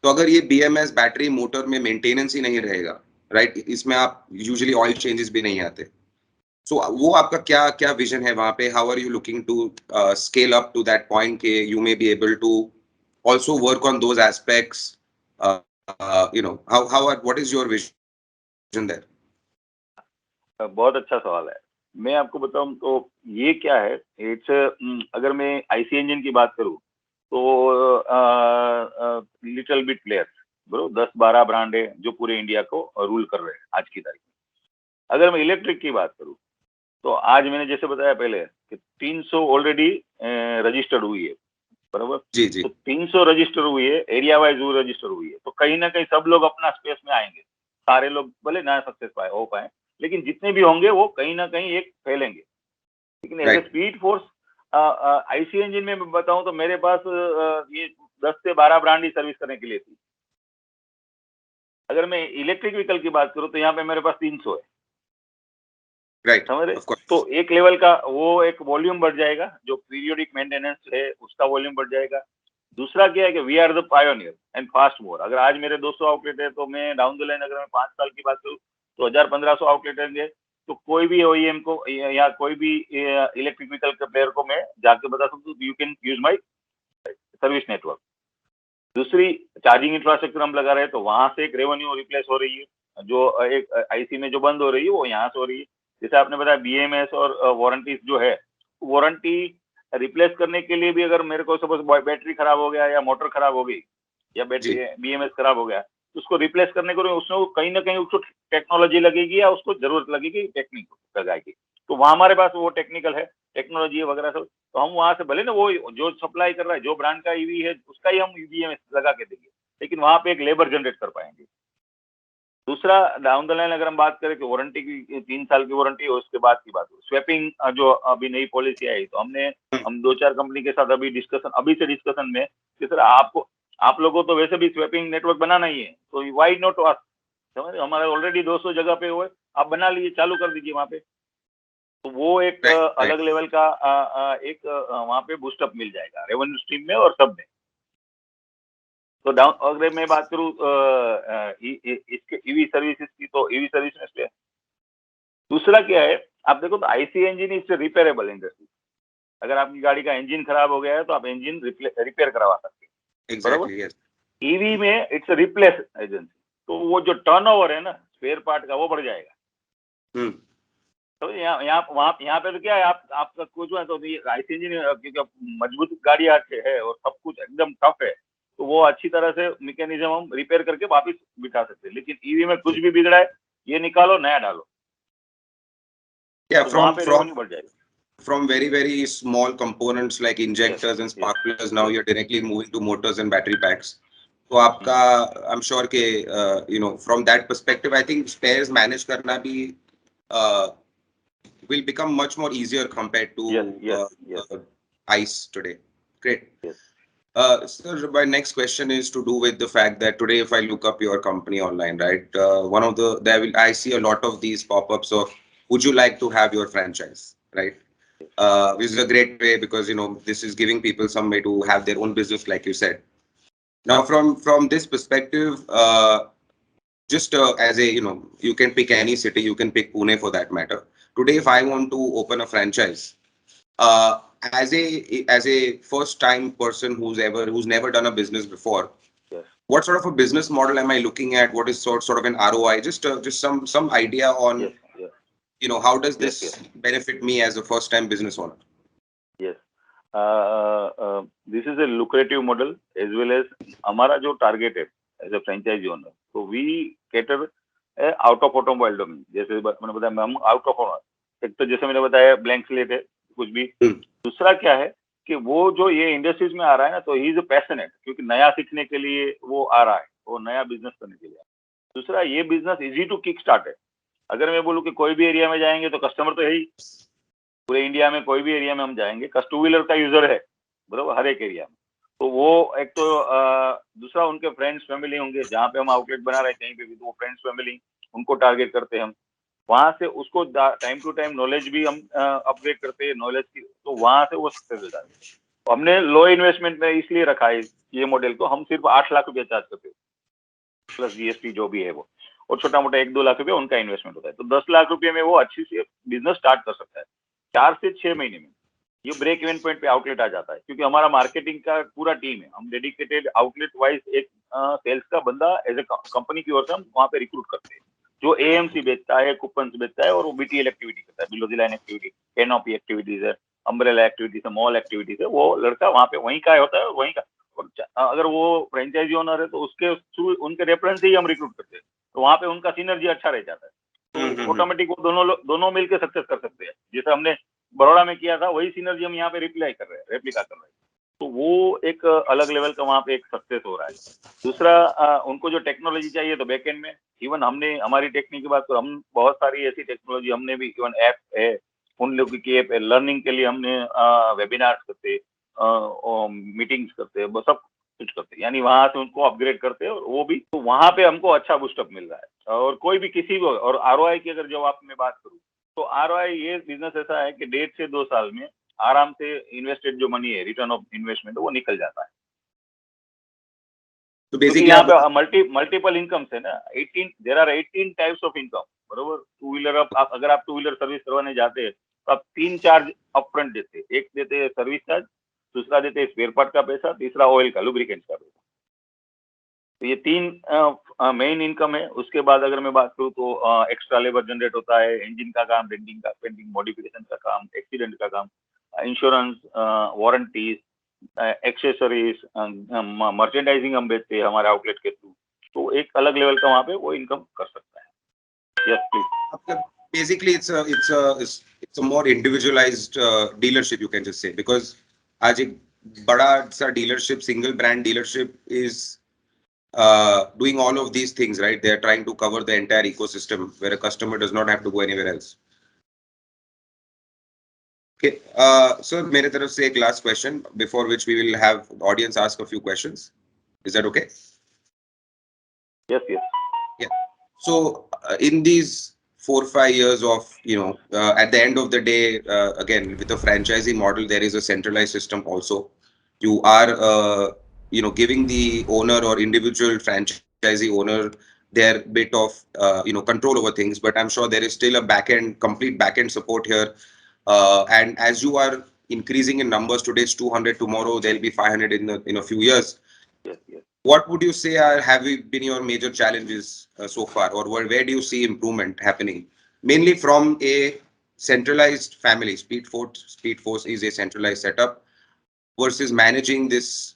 तो अगर ये BMS battery motor में maintenance ही नहीं रहेगा, right? इसमें आप usually oil changes भी नहीं आते. So वो आपका क्या विजन है वहाँ पे? How are you looking to scale up to that point कि you may be able to also work on those aspects? What is your vision there? बहुत अच्छा सवाल है. मैं आपको बताऊं तो ये क्या है, अगर मैं आईसी इंजन की बात करूं तो little bit players bro 10-12 brand है जो पूरे इंडिया को रूल कर रहे हैं आज की तारीख में. अगर मैं इलेक्ट्रिक की बात करूं तो आज मैंने जैसे बताया पहले कि 300 ऑलरेडी रजिस्टर्ड हुई है, बराबर? जी जी. तो 300 रजिस्टर हुई है, एरिया वाइज वो रजिस्टर हुई है, तो कहीं ना कहीं सब लोग अपना स्पेस में आएंगे. सारे लोग भले ना सक्सेस हो पाए, लेकिन जितने भी होंगे वो कहीं ना कहीं एक फैलेंगे. लेकिन as a Speed Force IC engine में मैं बताऊं तो मेरे पास ये 10 से 12 ब्रांड ही सर्विस करने के लिए थी. अगर मैं इलेक्ट्रिक व्हीकल की बात करूं तो यहाँ पे मेरे पास 300 है, राइट? समझ रहे? तो एक लेवल का वो एक वॉल्यूम बढ़ जाएगा, जो पीरियोडिक मेंटेनेंस है उसका वॉल्यूम बढ़ जाएगा. दूसरा क्या है कि we are the pioneer and fast mover. अगर आज मेरे 200 आउटलेट है तो मैं डाउन द लाइन अगर मैं 5 साल की बात करूं तो 1000-1500 आउटलेट होंगे, तो कोई भी ओईएम को या कोई भी इलेक्ट्रिक व्हीकल के प्लेयर को मैं जाके बता सकता हूँ you can use my service network. दूसरी, चार्जिंग इंफ्रास्ट्रक्चर हम लगा रहे हैं तो वहां से एक रेवेन्यू रिप्लेस हो रही है, जो एक आईसी में जो बंद हो रही है वो यहाँ से हो रही है. जैसे आपने बताया बीएमएस और वारंटी जो है, वारंटी रिप्लेस करने के लिए भी अगर मेरे को सपोज बैटरी खराब हो गया या मोटर खराब हो गई या बैटरी बीएमएस खराब हो गया तो उसको रिप्लेस करने को उसमें कहीं ना कहीं उसको टेक्नोलॉजी लगेगी या उसको जरूरत लगेगी टेक्निक लगाएगी. तो वहाँ हमारे पास वो टेक्निकल है, टेक्नोलॉजी वगैरह सब, तो हम वहाँ से भले ना वो जो सप्लाई कर रहा है जो ब्रांड का ईवी है उसका ही हम बीएमएस लगा के देंगे, लेकिन वहाँ पे एक लेबर जनरेट कर पाएंगे. दूसरा, डाउन द लाइन अगर हम बात करें कि वारंटी की 3 साल की वारंटी है, उसके बाद की बात स्वैपिंग जो अभी नई पॉलिसी आई तो हम 2-4 कंपनी के साथ अभी से डिस्कशन में कि सर आप लोगों तो वैसे भी स्वैपिंग नेटवर्क बनाना ही है, तो व्हाई नॉट आस्क, समझ? हमारे ऑलरेडी 200 जगह पे हुए, आप बना लीजिए, चालू कर दीजिए वहाँ पे. तो वो एक अलग लेवल का एक वहाँ पे बूस्टअप मिल जाएगा रेवेन्यू स्ट्रीम में और सब में. तो अगर मैं बात करूँ इसके ईवी सर्विसेज की, तो ईवी सर्विस में दूसरा क्या है, आप देखो तो IC engine is repairable industry. अगर आपकी गाड़ी का इंजन खराब हो गया है तो आप इंजन रिपेयर करवा सकते हैं, बराबर? ईवी में इट्स रिप्लेस एजेंसी, तो वो जो टर्नओवर है ना स्पेयर पार्ट का वो बढ़ जाएगा. तो यहाँ पे तो क्या है, आपका कुछ है तो आईसी इंजन मजबूत गाड़ी आके है और सब कुछ एकदम टफ है, तो वो अच्छी तरह से मैकेनिज्म हम रिपेयर करके वापस बिठा सकते हैं. लेकिन ईवी में कुछ भी बिगड़ा है, ये निकालो नया डालो, from very small components like injectors and spark plugs, now you're directly moving to motors and battery packs. तो आपका I'm sure के from that perspective I think spares manage करना भी will become much more easier compared to ICE today. Great. Sir, my next question is to do with the fact that today, if I look up your company online, right, I see a lot of these pop-ups of, would you like to have your franchise, right? Which is a great way because, this is giving people some way to have their own business, like you said. Now, from this perspective, just as a, you can pick any city, you can pick Pune for that matter. today if I want to open a franchise, as a first time person who's never done a business before, Yes. what sort of a business model am I looking at? What is sort of an ROI? Just some idea on, Yes. Yes. how does Yes. this Yes. benefit me as a first time business owner? Yes. This is a lucrative model as well as हमारा जो target है as a franchisee owner, तो we cater out of automobile domain. जैसे मैंने बताया हम out of, एक तो जैसे मैंने बताया ब्लैंक स्लेट है कुछ भी। दूसरा क्या है कि वो जो ये इंडस्ट्रीज में आ रहा है ना, तो ही इज पैशनेट, क्योंकि नया सीखने के लिए वो आ रहा है, वो नया बिजनेस करने के लिए। दूसरा, ये business easy to kick start है। अगर मैं बोलूँ कि कोई भी एरिया में जाएंगे तो कस्टमर तो है ही, पूरे इंडिया में कोई भी एरिया में हम जाएंगे, टू व्हीलर का यूजर है, बराबर, हर एक एरिया में। तो वो एक तो दूसरा उनके फ्रेंड्स फैमिली होंगे, जहाँ पे हम आउटलेट बना रहे हैं कहीं पे भी, तो वो फ्रेंड्स फैमिली उनको टारगेट करते हैं हम। वहां से उसको टाइम टू टाइम नॉलेज भी हम अपग्रेड करते हैं नॉलेज की, तो वहां से वो सक्सेस हो जाते हैं। तो हमने लो इन्वेस्टमेंट में इसलिए रखा है ये मॉडल को। हम सिर्फ 8 लाख रुपया चार्ज करते हैं प्लस जीएसटी जो भी है वो, और छोटा मोटा 1-2 लाख रुपया उनका इन्वेस्टमेंट होता है। तो 10 लाख रुपये में वो अच्छी सी बिजनेस स्टार्ट कर सकता है। 4 से 6 महीने में ये ब्रेक इवन पॉइंट पे आउटलेट आ जाता है, क्योंकि हमारा मार्केटिंग का पूरा टीम है। हम डेडिकेटेड आउटलेट वाइज एक सेल्स का बंदा एज ए कंपनी की ओर से हम वहाँ पे रिक्रूट करते हैं, जो एएमसी बेचता है, कूपन्स बेचता है, और वो बीटीएल एक्टिविटी करता है, below the line activity, canopy activities है, अम्ब्रेला एक्टिविटीज है, मॉल एक्टिविटीज है। वो लड़का वहाँ पे वहीं का होता है, वहीं का। अगर वो फ्रेंचाइजी ओनर है तो उसके थ्रू, उनके रेफरेंस से ही हम रिक्रूट करते हैं, तो वहाँ पे उनका सिनर्जी अच्छा रह जाता है। तो ऑटोमेटिक वो दोनों मिलकर सक्सेस कर सकते हैं। जैसे हमने बड़ौदा में किया था, वही सिनर्जी हम यहाँ पे रेप्लिका कर रहे हैं। तो वो एक अलग लेवल का वहाँ पे एक सक्सेस हो रहा है। दूसरा, उनको जो टेक्नोलॉजी चाहिए, तो बैकएंड में इवन हमने, हमारी टेक्निक की बात करो, हम बहुत सारी ऐसी टेक्नोलॉजी हमने भी, इवन ऐप है, उन लोगों की ऐप है, लर्निंग के लिए हमने वेबिनार्स करते, मीटिंग्स करते, वो सब कुछ करते, यानी वहां से उनको अपग्रेड करते हैं, और वो भी, तो वहां पे हमको अच्छा बूस्टअप मिल रहा है। और कोई भी किसी को, और आरओआई की अगर जवाब में बात करूँ, तो आरओआई, ये बिजनेस ऐसा है कि 1.5 से 2 साल में आराम से इन्वेस्टेड जो मनी है, रिटर्न ऑफ इन्वेस्टमेंट, वो निकल जाता है। तो क्योंकि बेसिकली यहाँ पे मल्टीपल इनकम्स है ना, 18, there are 18 types of income, बरोबर। टू व्हीलर, अगर आप टू व्हीलर सर्विस करवाने जाते हैं तो आप 3 चार्ज अपफ्रंट देते हैं। एक देते हैं सर्विस चार्ज, दूसरा देते हैं स्पेयर पार्ट का पैसा, तीसरा ऑयल का, लुब्रिकेंट का पैसा। तो ये 3 मेन इनकम है। उसके बाद अगर मैं बात करूँ तो एक्स्ट्रा लेबर जनरेट होता है, इंजन का काम, पेंटिंग मॉडिफिकेशन का काम, एक्सीडेंट का काम, इंश्योरेंस, वारंटीज, एक्सेसरीज, मर्चेंडाइजिंग हम बेचते हैं हमारे आउटलेट के थ्रू। तो एक अलग लेवल का वहाँ पे वो इनकम कर सकता है। Yes please. basically it's a more individualized dealership, you can just say, because आज एक बड़ा सा dealership, single brand dealership is doing all of these things, right? They are trying to cover the entire ecosystem where a customer does not have to go anywhere else. Okay, so मेरे तरफ से एक last question before which we will have the audience ask a few questions. Is that okay? Yes, yes. Yeah. So in these 4-5 years of, at the end of the day, again, with a franchisee model, there is a centralized system also. You are, giving the owner or individual franchisee owner their bit of, control over things. But I'm sure there is still a complete backend support here. And as you are increasing in numbers, today it's 200, tomorrow there'll be 500 in a few years. Yes, yes. What would you say have been your major challenges so far, or where do you see improvement happening? Mainly from a centralized family. Speed Force is a centralized setup versus managing this,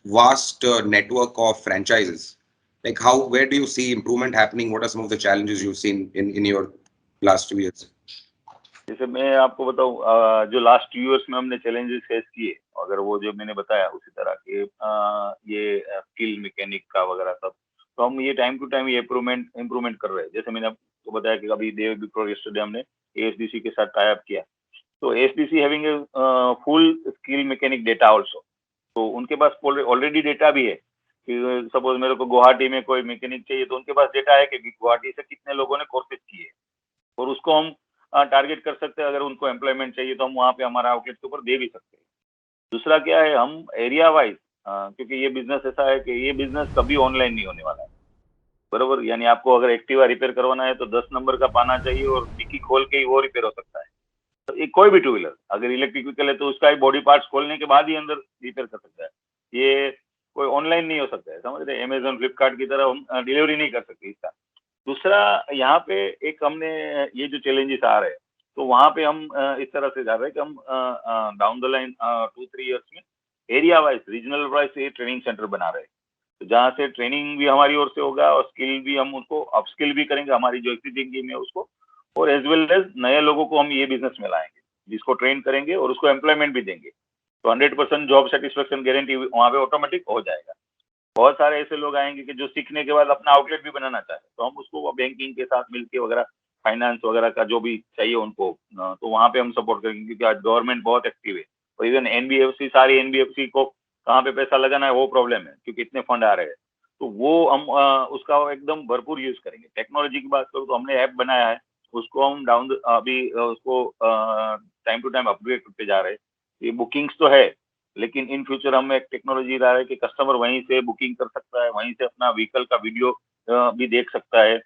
vast network of franchises. Like where do you see improvement happening? What are some of the challenges you've seen in your last 2 years? जैसे मैं आपको बताऊं, जो last 2 years में हमने challenges face किए, अगर वो जो मैंने बताया उसी तरह के, ये स्किल मैकेनिक का वगैरह सब, तो हम ये टाइम टू टाइम ये इम्प्रूवमेंट कर रहे हैं। जैसे मैंने आपको बताया कि अभी डे बिफोर यस्टरडे हमने एएसडीसी के साथ टाई अप किया, तो ASDC having a full skill mechanic data also. तो उनके पास ऑलरेडी डेटा भी है कि सपोज मेरे को गुवाहाटी में कोई मैकेनिक चाहिए, तो उनके पास डेटा है कि गुवाहाटी से कितने लोगों ने कोर्सेज किए, और उसको हम टारगेट कर सकते हैं। अगर उनको एम्प्लॉयमेंट चाहिए तो हम वहाँ पे हमारा आउटलेट के ऊपर दे भी सकते हैं। दूसरा क्या है, हम एरिया वाइज, क्योंकि ये बिजनेस ऐसा है कि ये बिजनेस कभी ऑनलाइन नहीं होने वाला है। बरोबर, यानी आपको अगर एक्टिवा रिपेयर करवाना है तो 10 नंबर का पाना चाहिए और डिक्की खोल के ही वो रिपेयर हो सकता है। तो एक कोई भी टू व्हीलर अगर इलेक्ट्रिक व्हीकल है तो उसका ही बॉडी पार्ट्स खोलने के बाद ही अंदर रिपेयर कर सकता है। ये कोई ऑनलाइन नहीं हो सकता है, समझ रहे? अमेज़न, फ्लिपकार्ट की तरह हम डिलीवरी नहीं कर सकते इसका। दूसरा, यहाँ पे एक हमने ये जो चैलेंजेस आ रहे हैं, तो वहाँ पे हम इस तरह से जा रहे हैं कि हम डाउन द लाइन 2-3 इयर्स में एरिया वाइज़, रीजनल वाइज़ ये ट्रेनिंग सेंटर बना रहे हैं। तो जहाँ से ट्रेनिंग भी हमारी ओर से होगा और स्किल भी हम उसको अपस्किल भी करेंगे, हमारी जो एग्जिस्टिंग टीम है उसको, और एज़ वेल एज़ नए लोगों को हम ये बिज़नेस में लाएँगे, जिसको ट्रेन करेंगे और उसको एम्प्लॉयमेंट भी देंगे। तो 100% जॉब सैटिस्फैक्शन गारंटी वहाँ पे ऑटोमेटिक हो जाएगा। बहुत सारे ऐसे लोग आएँगे कि जो सीखने के बाद अपना आउटलेट भी बनाना चाहे, तो हम उसको बैंकिंग के साथ मिलके वगैरह, फाइनेंस वगैरह का जो भी चाहिए उनको, तो वहाँ पे हम सपोर्ट करेंगे क्योंकि आज गवर्नमेंट बहुत एक्टिव है। और इवन एनबीएफसी, सारी एनबीएफसी को कहाँ पे पैसा लगाना है वो प्रॉब्लम है क्योंकि इतने फंड आ रहे हैं। तो वो हम उसका एकदम भरपूर यूज़ करेंगे। टेक्नोलॉजी की बात करूँ तो हमने ऐप बनाया है, उसको हम अभी उसको टाइम टू टाइम अपग्रेड करते जा रहे हैं। ये बुकिंग्स तो है, लेकिन इन फ्यूचर हम एक टेक्नोलॉजी ला रहे हैं कि कस्टमर वहीं से बुकिंग कर सकता है, वहीं से अपना व्हीकल का वीडियो भी देख सकता है,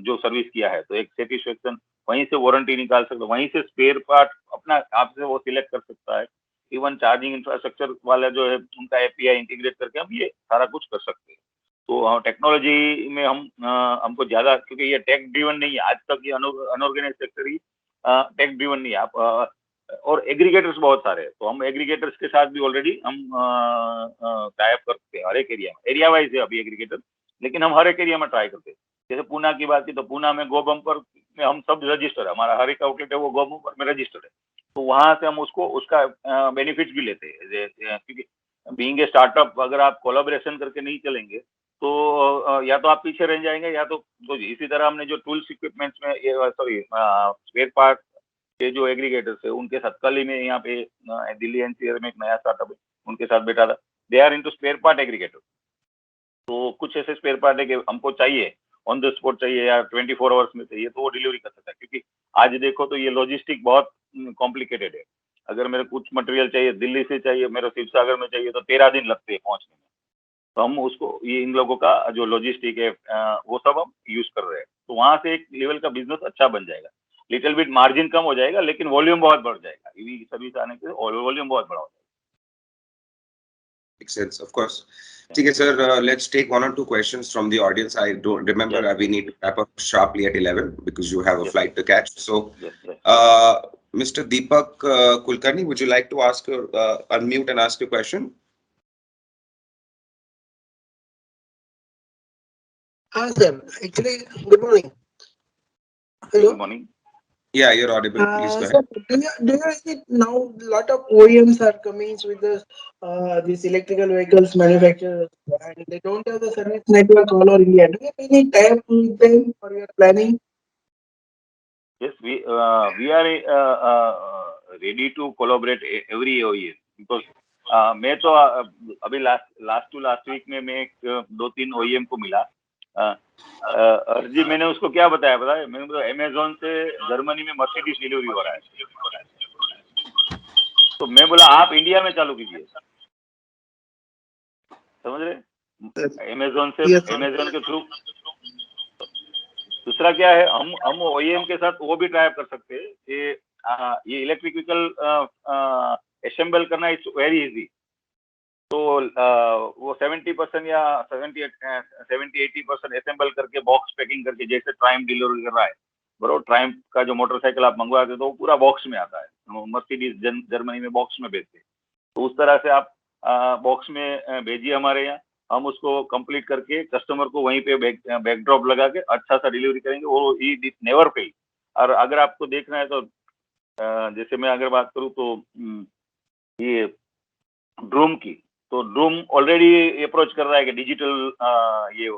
जो सर्विस किया है। तो एक सैटिस्फैक्शन, वहीं से वारंटी निकाल सकता है, वहीं से स्पेयर पार्ट अपना आप से वो सिलेक्ट कर सकता है। इवन चार्जिंग इंफ्रास्ट्रक्चर वाला जो है उनका एपीआई इंटीग्रेट करके हम ये सारा कुछ कर सकते हैं। तो टेक्नोलॉजी में हमको ज़्यादा, क्योंकि ये टेक ड्रिवन नहीं है, आज तक ये अनऑर्गेनाइज्ड सेक्टर ही टेक ड्रिवन नहीं है। आप और एग्रीगेटर्स बहुत सारे हैं, तो हम एग्रीगेटर्स के साथ भी ऑलरेडी हम टाई अप करते हैं हर एक एरिया में। एरिया वाइज़ है अभी एग्रीगेटर, लेकिन हम हर एक एरिया में ट्राई करते हैं। जैसे पूना की बात की तो पूना में गो बम्पर में हम सब रजिस्टर है, हमारा हर एक आउटलेट है वो गो बम्पर में रजिस्टर्ड है। तो वहाँ से हम उसको उसका बेनिफिट्स भी लेते हैं। क्योंकि बीइंग ए स्टार्टअप अगर आप कोलैबोरेशन करके नहीं चलेंगे तो या तो आप पीछे रह जाएँगे या तो इसी तरह हमने जो टूल्स इक्विपमेंट्स में ये सॉरी स्पेयर पार्ट के जो एग्रीगेटर्स है उनके साथ कल ही मैं यहाँ पे दिल्ली एनसीआर में एक नया स्टार्टअप है, उनके साथ बैठा था। They are into spare part aggregator. तो कुछ ऐसे स्पेयर पार्ट है कि हमको चाहिए, ऑन द स्पॉट चाहिए या 24 आवर्स में चाहिए तो वो डिलीवरी कर सकता है। क्योंकि आज देखो तो ये लॉजिस्टिक बहुत कॉम्प्लिकेटेड है। अगर मेरे कुछ मटेरियल चाहिए दिल्ली से चाहिए, मेरे शिवसागर में चाहिए तो 13 दिन लगते हैं पहुँचने में। तो हम उसको ये इन लोगों का जो लॉजिस्टिक है वो सब हम यूज़ कर रहे हैं। तो वहाँ से एक लेवल का बिज़नेस अच्छा बन जाएगा। लिटिल बिट मार्जिन कम हो जाएगा लेकिन वॉल्यूम बहुत बढ़ जाएगा। ईवी सर्विस आने से वॉल्यूम बहुत बड़ा हो जाएगा। Makes sense, of course. Okay, sir, let's take one or two questions from the audience. I don't remember, Yes. we need to wrap up sharply at 11 because you have a Yes. flight to catch. So, Yes. Mr. Deepak Kulkarni, would you like to unmute and ask your question? Sir. Actually, good morning. Hello. Good morning. Yeah, you're audible. Please go Sir, ahead. do you think now a lot of OEMs are coming with these electrical vehicles manufacturers and they don't have the service network all over India? Do you have any tie-up with them or you are planning? Yes, we are ready to collaborate every OEM because मैं तो अभी last week में मैं एक 2-3 OEM को मिला। अर्जी मैंने उसको क्या बताया पता है? मैंने बोला अमेज़न से जर्मनी में मर्सिडीज डिलीवरी हो रहा है। तो मैं बोला आप इंडिया में चालू कीजिए, समझ रहे? अमेज़न से Yes, sir. अमेज़न के थ्रू। दूसरा क्या है, हम ओईएम के साथ वो भी ट्राई कर सकते हैं कि ये इलेक्ट्रिक व्हीकल असेंबल करना इट्स वेरी इजी। तो वो 70% या 70-80% असेंबल करके बॉक्स पैकिंग करके, जैसे ट्राइम्फ डिलीवरी कर रहा है बरोबर, ट्राइम्फ का जो मोटरसाइकिल आप मंगवाते हो तो वो पूरा बॉक्स में आता है। मर्सिडीज जर्मनी में बॉक्स में बेचते हैं, तो उस तरह से आप बॉक्स में भेजिए हमारे यहाँ, हम उसको कंप्लीट करके कस्टमर को वहीं पे बैकड्रॉप लगा के अच्छा सा डिलीवरी करेंगे। वो इट नेवर फेल। और अगर आपको देखना है तो जैसे मैं अगर बात करूँ तो ये ड्रूम की, तो ड्रूम ऑलरेडी अप्रोच कर रहा है कि डिजिटल ये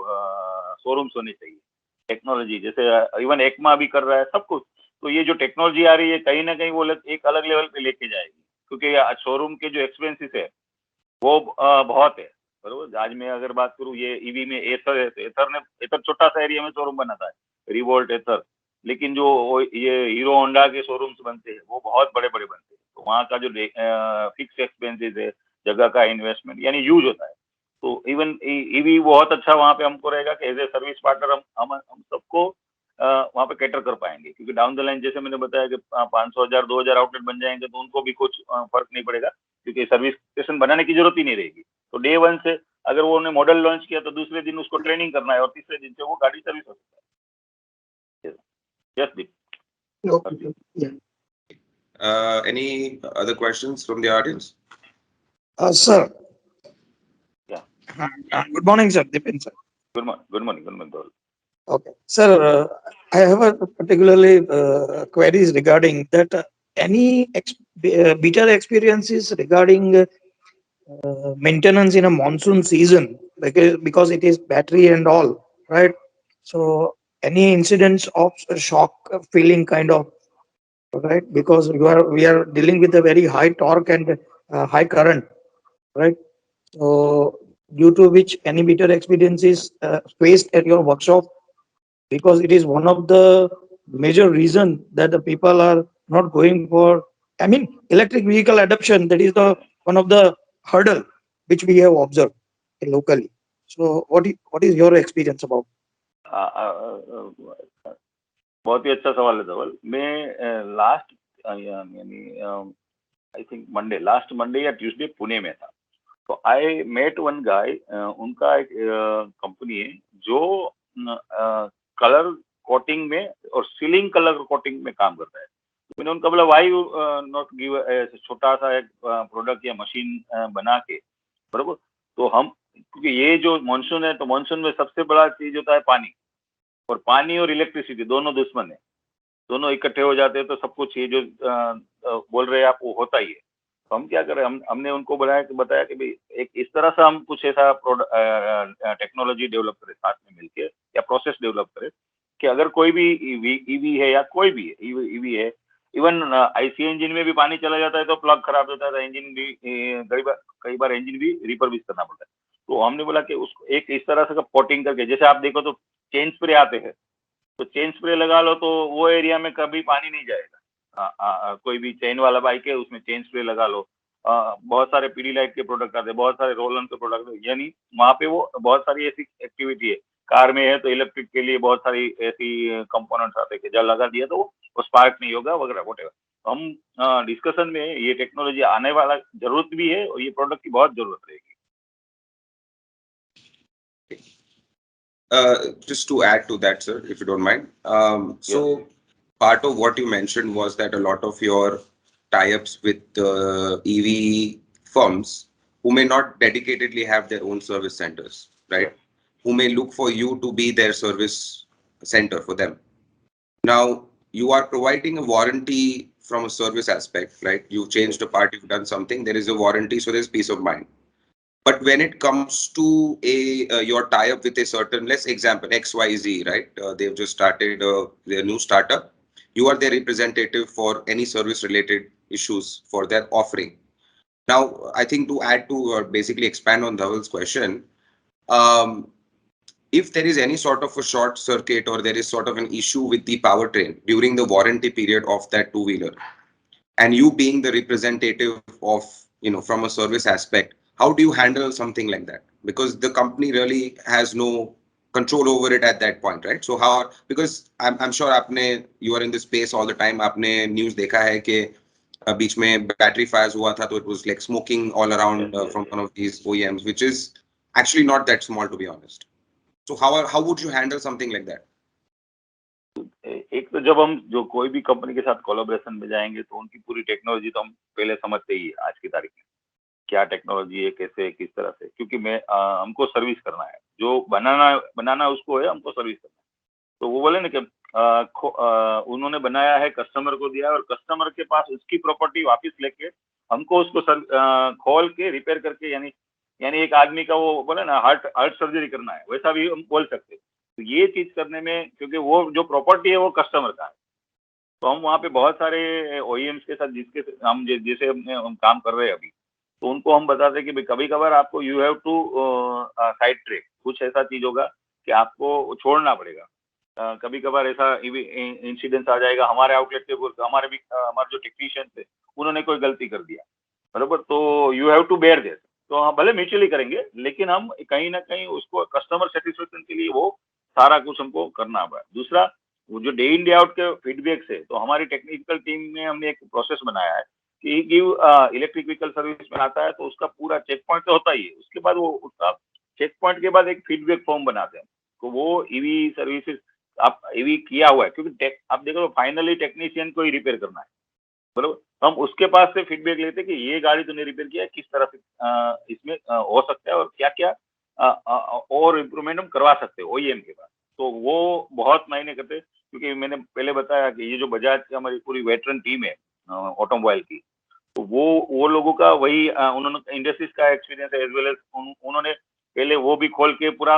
शोरूम्स होने चाहिए। टेक्नोलॉजी जैसे इवन एक्मा भी कर रहा है सब कुछ। तो ये जो टेक्नोलॉजी आ रही है कहीं ना कहीं वो एक अलग लेवल पे लेके जाएगी, क्योंकि शोरूम के जो एक्सपेंसेस है वो बहुत है बरोबर। आज मैं अगर बात करूँ ये ईवी में एथर है, तो एथर छोटा सा एरिया में शोरूम बनाता है, रिवोल्ट एथर, लेकिन जो ये हीरो होंडा के शोरूम्स बनते हैं वो बहुत बड़े बड़े बनते हैं। तो वहाँ का जो फिक्स एक्सपेंसेस है, जगह का इन्वेस्टमेंट यानी यूज होता है। तो इवन ईवी बहुत अच्छा वहाँ पे हमको रहेगा कि एज ए सर्विस पार्टनर हम सबको वहाँ पे कैटर कर पाएंगे, क्योंकि डाउन द लाइन जैसे मैंने बताया कि 500 हजार 2000 आउटलेट बन जाएंगे तो उनको भी कुछ फर्क नहीं पड़ेगा, क्योंकि सर्विस स्टेशन बनाने की जरूरत ही नहीं रहेगी। तो डे वन से अगर वो उन्होंने मॉडल लॉन्च किया तो दूसरे दिन उसको ट्रेनिंग करना है और तीसरे दिन से वो गाड़ी सर्विस हो सकता है। Yes Deep. Okay, sir. Yeah. Any other questions from the audience? Sir. Yeah. Good morning, sir. Dipin, sir. Good morning. Okay, sir. I have a particularly queries regarding that. Any better experiences regarding maintenance in a monsoon season, because it is battery and all, right? So any incidents of shock feeling kind of, right? Because we are dealing with a very high torque and high current, right? So due to which any better experiences faced at your workshop, because it is one of the major reason that the people are not going for, I mean, electric vehicle adoption. That is the one of the hurdle which we have observed locally. So what is your experience about? बहुत ही अच्छा सवाल है धवल। मैं last यानी I think last Monday या Tuesday Pune में था। तो आई मेट वन गाय, उनका एक कंपनी है जो कलर कोटिंग में और सीलिंग कलर कोटिंग में काम करता है। तो मैंने उनका बोला वाई यू नॉट गिव छोटा सा एक प्रोडक्ट या मशीन बना के, बराबर। तो हम, क्योंकि ये जो मानसून है, तो मानसून में सबसे बड़ा चीज होता है पानी, और पानी और इलेक्ट्रिसिटी दोनों दुश्मन है, दोनों इकट्ठे हो जाते हैं तो सब कुछ ये जो बोल रहे हैं आप वो होता ही है। तो हम क्या कर रहे हैं, हमने उनको बताया कि भाई एक इस तरह से हम कुछ ऐसा टेक्नोलॉजी डेवलप करें साथ में मिलके, या प्रोसेस डेवलप करें कि अगर कोई भी ईवी है या कोई भी ईवी है, इवन आईसी इंजन में भी पानी चला जाता है तो प्लग खराब होता है, इंजन भी कई बार इंजन भी रिपर्विश करना पड़ता है। तो हमने बोला कि उसको एक इस तरह से पोटिंग करके, जैसे आप देखो तो चेन स्प्रे आते हैं, तो चेन स्प्रे लगा लो तो वो एरिया में कभी पानी नहीं जाएगा। कोई भी चेन वाला बाइक है उसमें चेन स्प्रे लगा लो। बहुत सारे पीडी लाइट के प्रोडक्ट आते हैं, बहुत सारे रोल ऑन के प्रोडक्ट, यानी वहाँ पे वो बहुत सारी ऐसी एक्टिविटी है। कार में है तो इलेक्ट्रिक के लिए बहुत सारी ऐसी कंपोनेंट्स आते हैं कि जब लगा दिया तो वो स्पार्क नहीं होगा वगैरह वोटेवर। तो हम डिस्कशन में ये टेक्नोलॉजी आने वाला जरूरत भी है और ये प्रोडक्ट की बहुत जरूरत रहेगी। Just to add to that, sir, if you don't mind. So part of what you mentioned was that a lot of your tie-ups with EV firms who may not dedicatedly have their own service centers, right? Who may look for you to be their service center for them. Now, you are providing a warranty from a service aspect, right? You've changed a part, you've done something, there is a warranty, so there's peace of mind. But when it comes to your tie-up with a certain, let's example XYZ, right? They've just started their new startup. You are their representative for any service-related issues for their offering. Now, I think to add to or basically expand on Dhaval's question, if there is any sort of a short circuit or there is sort of an issue with the powertrain during the warranty period of that two-wheeler, and you being the representative of, from a service aspect, how do you handle something like that? Because the company really has no control over it at that point, right? So how, because I'm sure you are in this space all the time, आपने news देखा है कि बीच में battery fires हुआ था, तो it was like smoking all around from one of these OEMs, which is actually not that small, to be honest. So how would you handle something like that? एक तो जब हम जो कोई भी कंपनी के साथ कोलैबोरेशन में जाएंगे तो उनकी पूरी टेक्नोलॉजी तो हम पहले समझते ही है आज की तारीख में, क्या टेक्नोलॉजी है, कैसे किस तरह से, क्योंकि हमको सर्विस करना है, जो बनाना उसको है, हमको सर्विस करना है। तो वो बोले ना कि उन्होंने बनाया है, कस्टमर को दिया है, और कस्टमर के पास उसकी प्रॉपर्टी वापस लेके हमको उसको खोल के रिपेयर करके, यानी एक आदमी का वो बोले ना हार्ट सर्जरी करना है, वैसा भी हम बोल सकते हैं। तो ये चीज करने में, क्योंकि वो जो प्रॉपर्टी है वो कस्टमर का है, तो हम वहाँ पे बहुत सारे OEMs के साथ जैसे हम काम कर रहे हैं अभी, तो उनको हम बताते हैं कि भाई कभी कभार आपको you have to side track, कुछ ऐसा चीज होगा कि आपको छोड़ना पड़ेगा। कभी कभार ऐसा इंसिडेंस आ जाएगा, हमारे आउटलेट के हमारे जो टेक्नीशियन थे उन्होंने कोई गलती कर दिया, बराबर, तो you have to bear this. तो हम भले म्यूचुअली करेंगे, लेकिन हम कहीं ना कहीं उसको कस्टमर सेटिस्फेक्शन के लिए वो सारा कुछ हमको करना होगा। दूसरा, वो जो डे इन डे आउट के फीडबैक से, तो हमारी टेक्निकल टीम में हमने एक प्रोसेस बनाया है कि गिव इलेक्ट्रिक व्हीकल सर्विस में आता है तो उसका पूरा चेक पॉइंट तो होता ही है, उसके बाद वो उसका चेक पॉइंट के बाद एक फीडबैक फॉर्म बनाते हैं। तो वो ईवी सर्विसेज आप ईवी किया हुआ है, क्योंकि आप देखो फाइनली टेक्नीशियन को ही रिपेयर करना है, बरोबर। हम उसके पास से फीडबैक लेते हैं कि ये गाड़ी तूने रिपेयर किया है, किस तरह से इसमें हो सकता है और क्या क्या और इम्प्रूवमेंट हम करवा सकते हैं ओईएम के पास। तो वो बहुत मायने करते हैं, क्योंकि मैंने पहले बताया कि ये जो बजाज की हमारी पूरी वेटरन टीम है ऑटोमोबाइल की, तो वो लोगों का वही उन्होंने इंडस्ट्रीज का एक्सपीरियंस है, एज वेल एज उन्होंने पहले वो भी खोल के पूरा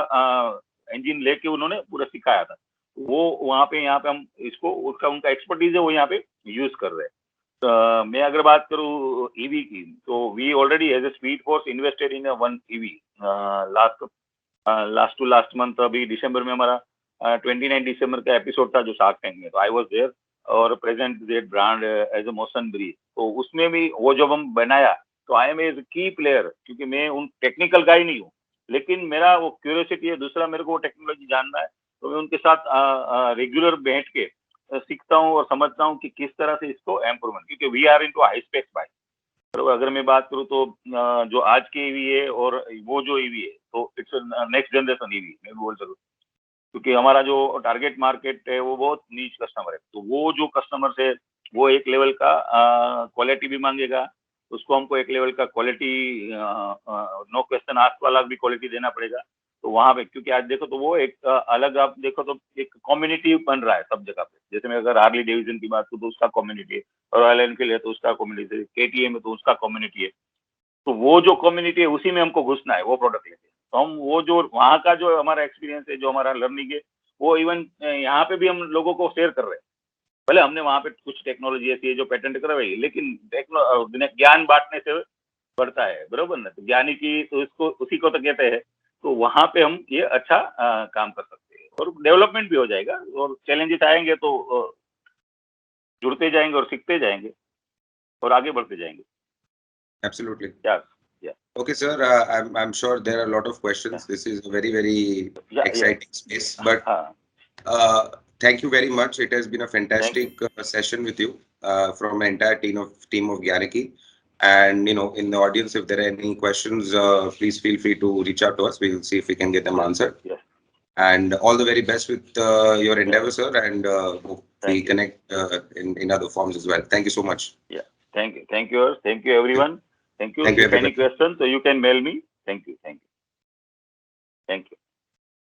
इंजन लेके उन्होंने पूरा सिखाया था। वो वहाँ पे यहाँ पे हम इसको उसका उनका एक्सपर्टीज है वो यहाँ पे यूज कर रहे हैं। मैं अगर बात करूँ ईवी की, तो we already as a Speed Force invested in one EV last to last month. अभी दिसंबर में हमारा 29 दिसंबर का एपिसोड था जो शार्क टैंक में, तो आई वाज देयर और present that brand as a Motion Breeze. तो उसमें भी वो जब हम बनाया, तो I am as key player, क्योंकि मैं उन टेक्निकल गाय नहीं हूँ, लेकिन मेरा वो क्यूरियोसिटी है, दूसरा मेरे को वो टेक्नोलॉजी जानना है, तो मैं उनके साथ रेगुलर बैठ के सीखता हूँ और समझता हूँ कि किस तरह से इसको इम्प्रूवमेंट, क्योंकि we are into high specs bike. तो अगर मैं बात करूँ तो जो आज की ईवी है और वो जो ईवी है, तो इट्स नेक्स्ट जनरेशन ईवी मैं बोल सकूँ, क्योंकि हमारा जो टारगेट मार्केट है वो बहुत नीच कस्टमर है। तो वो जो कस्टमर है वो एक लेवल का क्वालिटी भी मांगेगा, उसको हमको एक लेवल का क्वालिटी नो क्वेश्चन आस्क वाला भी क्वालिटी देना पड़ेगा। तो वहाँ पे क्योंकि आज देखो तो वो एक अलग आप देखो तो एक कम्युनिटी बन रहा है सब जगह पे। जैसे मैं अगर हार्ली डेविडसन की बात करूँ तो उसका कम्युनिटी है, रॉयल एनफील्ड है तो उसका कम्युनिटी है, केटीएम है तो उसका कम्युनिटी है। तो वो जो कम्युनिटी है उसी में हमको घुसना है, वो प्रोडक्ट लेके। तो हम वो जो वहाँ का जो हमारा एक्सपीरियंस है, जो हमारा लर्निंग है, वो इवन यहाँ पे भी हम लोगों को शेयर कर रहे हैं। भले हमने वहाँ पे कुछ टेक्नोलॉजी ऐसी है जो पेटेंट करवाई, लेकिन ज्ञान बांटने से बढ़ता है, बरोबर ना। तो ज्ञानी की तो इसको उसी को तो कहते हैं। तो वहाँ पे हम ये अच्छा काम कर सकते हैं और डेवलपमेंट भी हो जाएगा, और चैलेंजेस आएंगे तो जुड़ते जाएंगे और सीखते जाएंगे और आगे बढ़ते जाएंगे। Absolutely. Yeah. Okay, sir. I'm sure there are a lot of questions. This is a very exciting space. But thank you very much. It has been a fantastic session with you from the entire team of Gyanaki. And in the audience, if there are any questions, please feel free to reach out to us. We'll see if we can get them answered. Yes. And all the very best with your endeavor, sir. And hope we connect in other forms as well. Thank you so much. Yeah. Thank you. Thank you. Thank you, everyone. Thank you. Thank you, If any everyone. questions, so you can mail me. Thank you. Thank you. Thank you.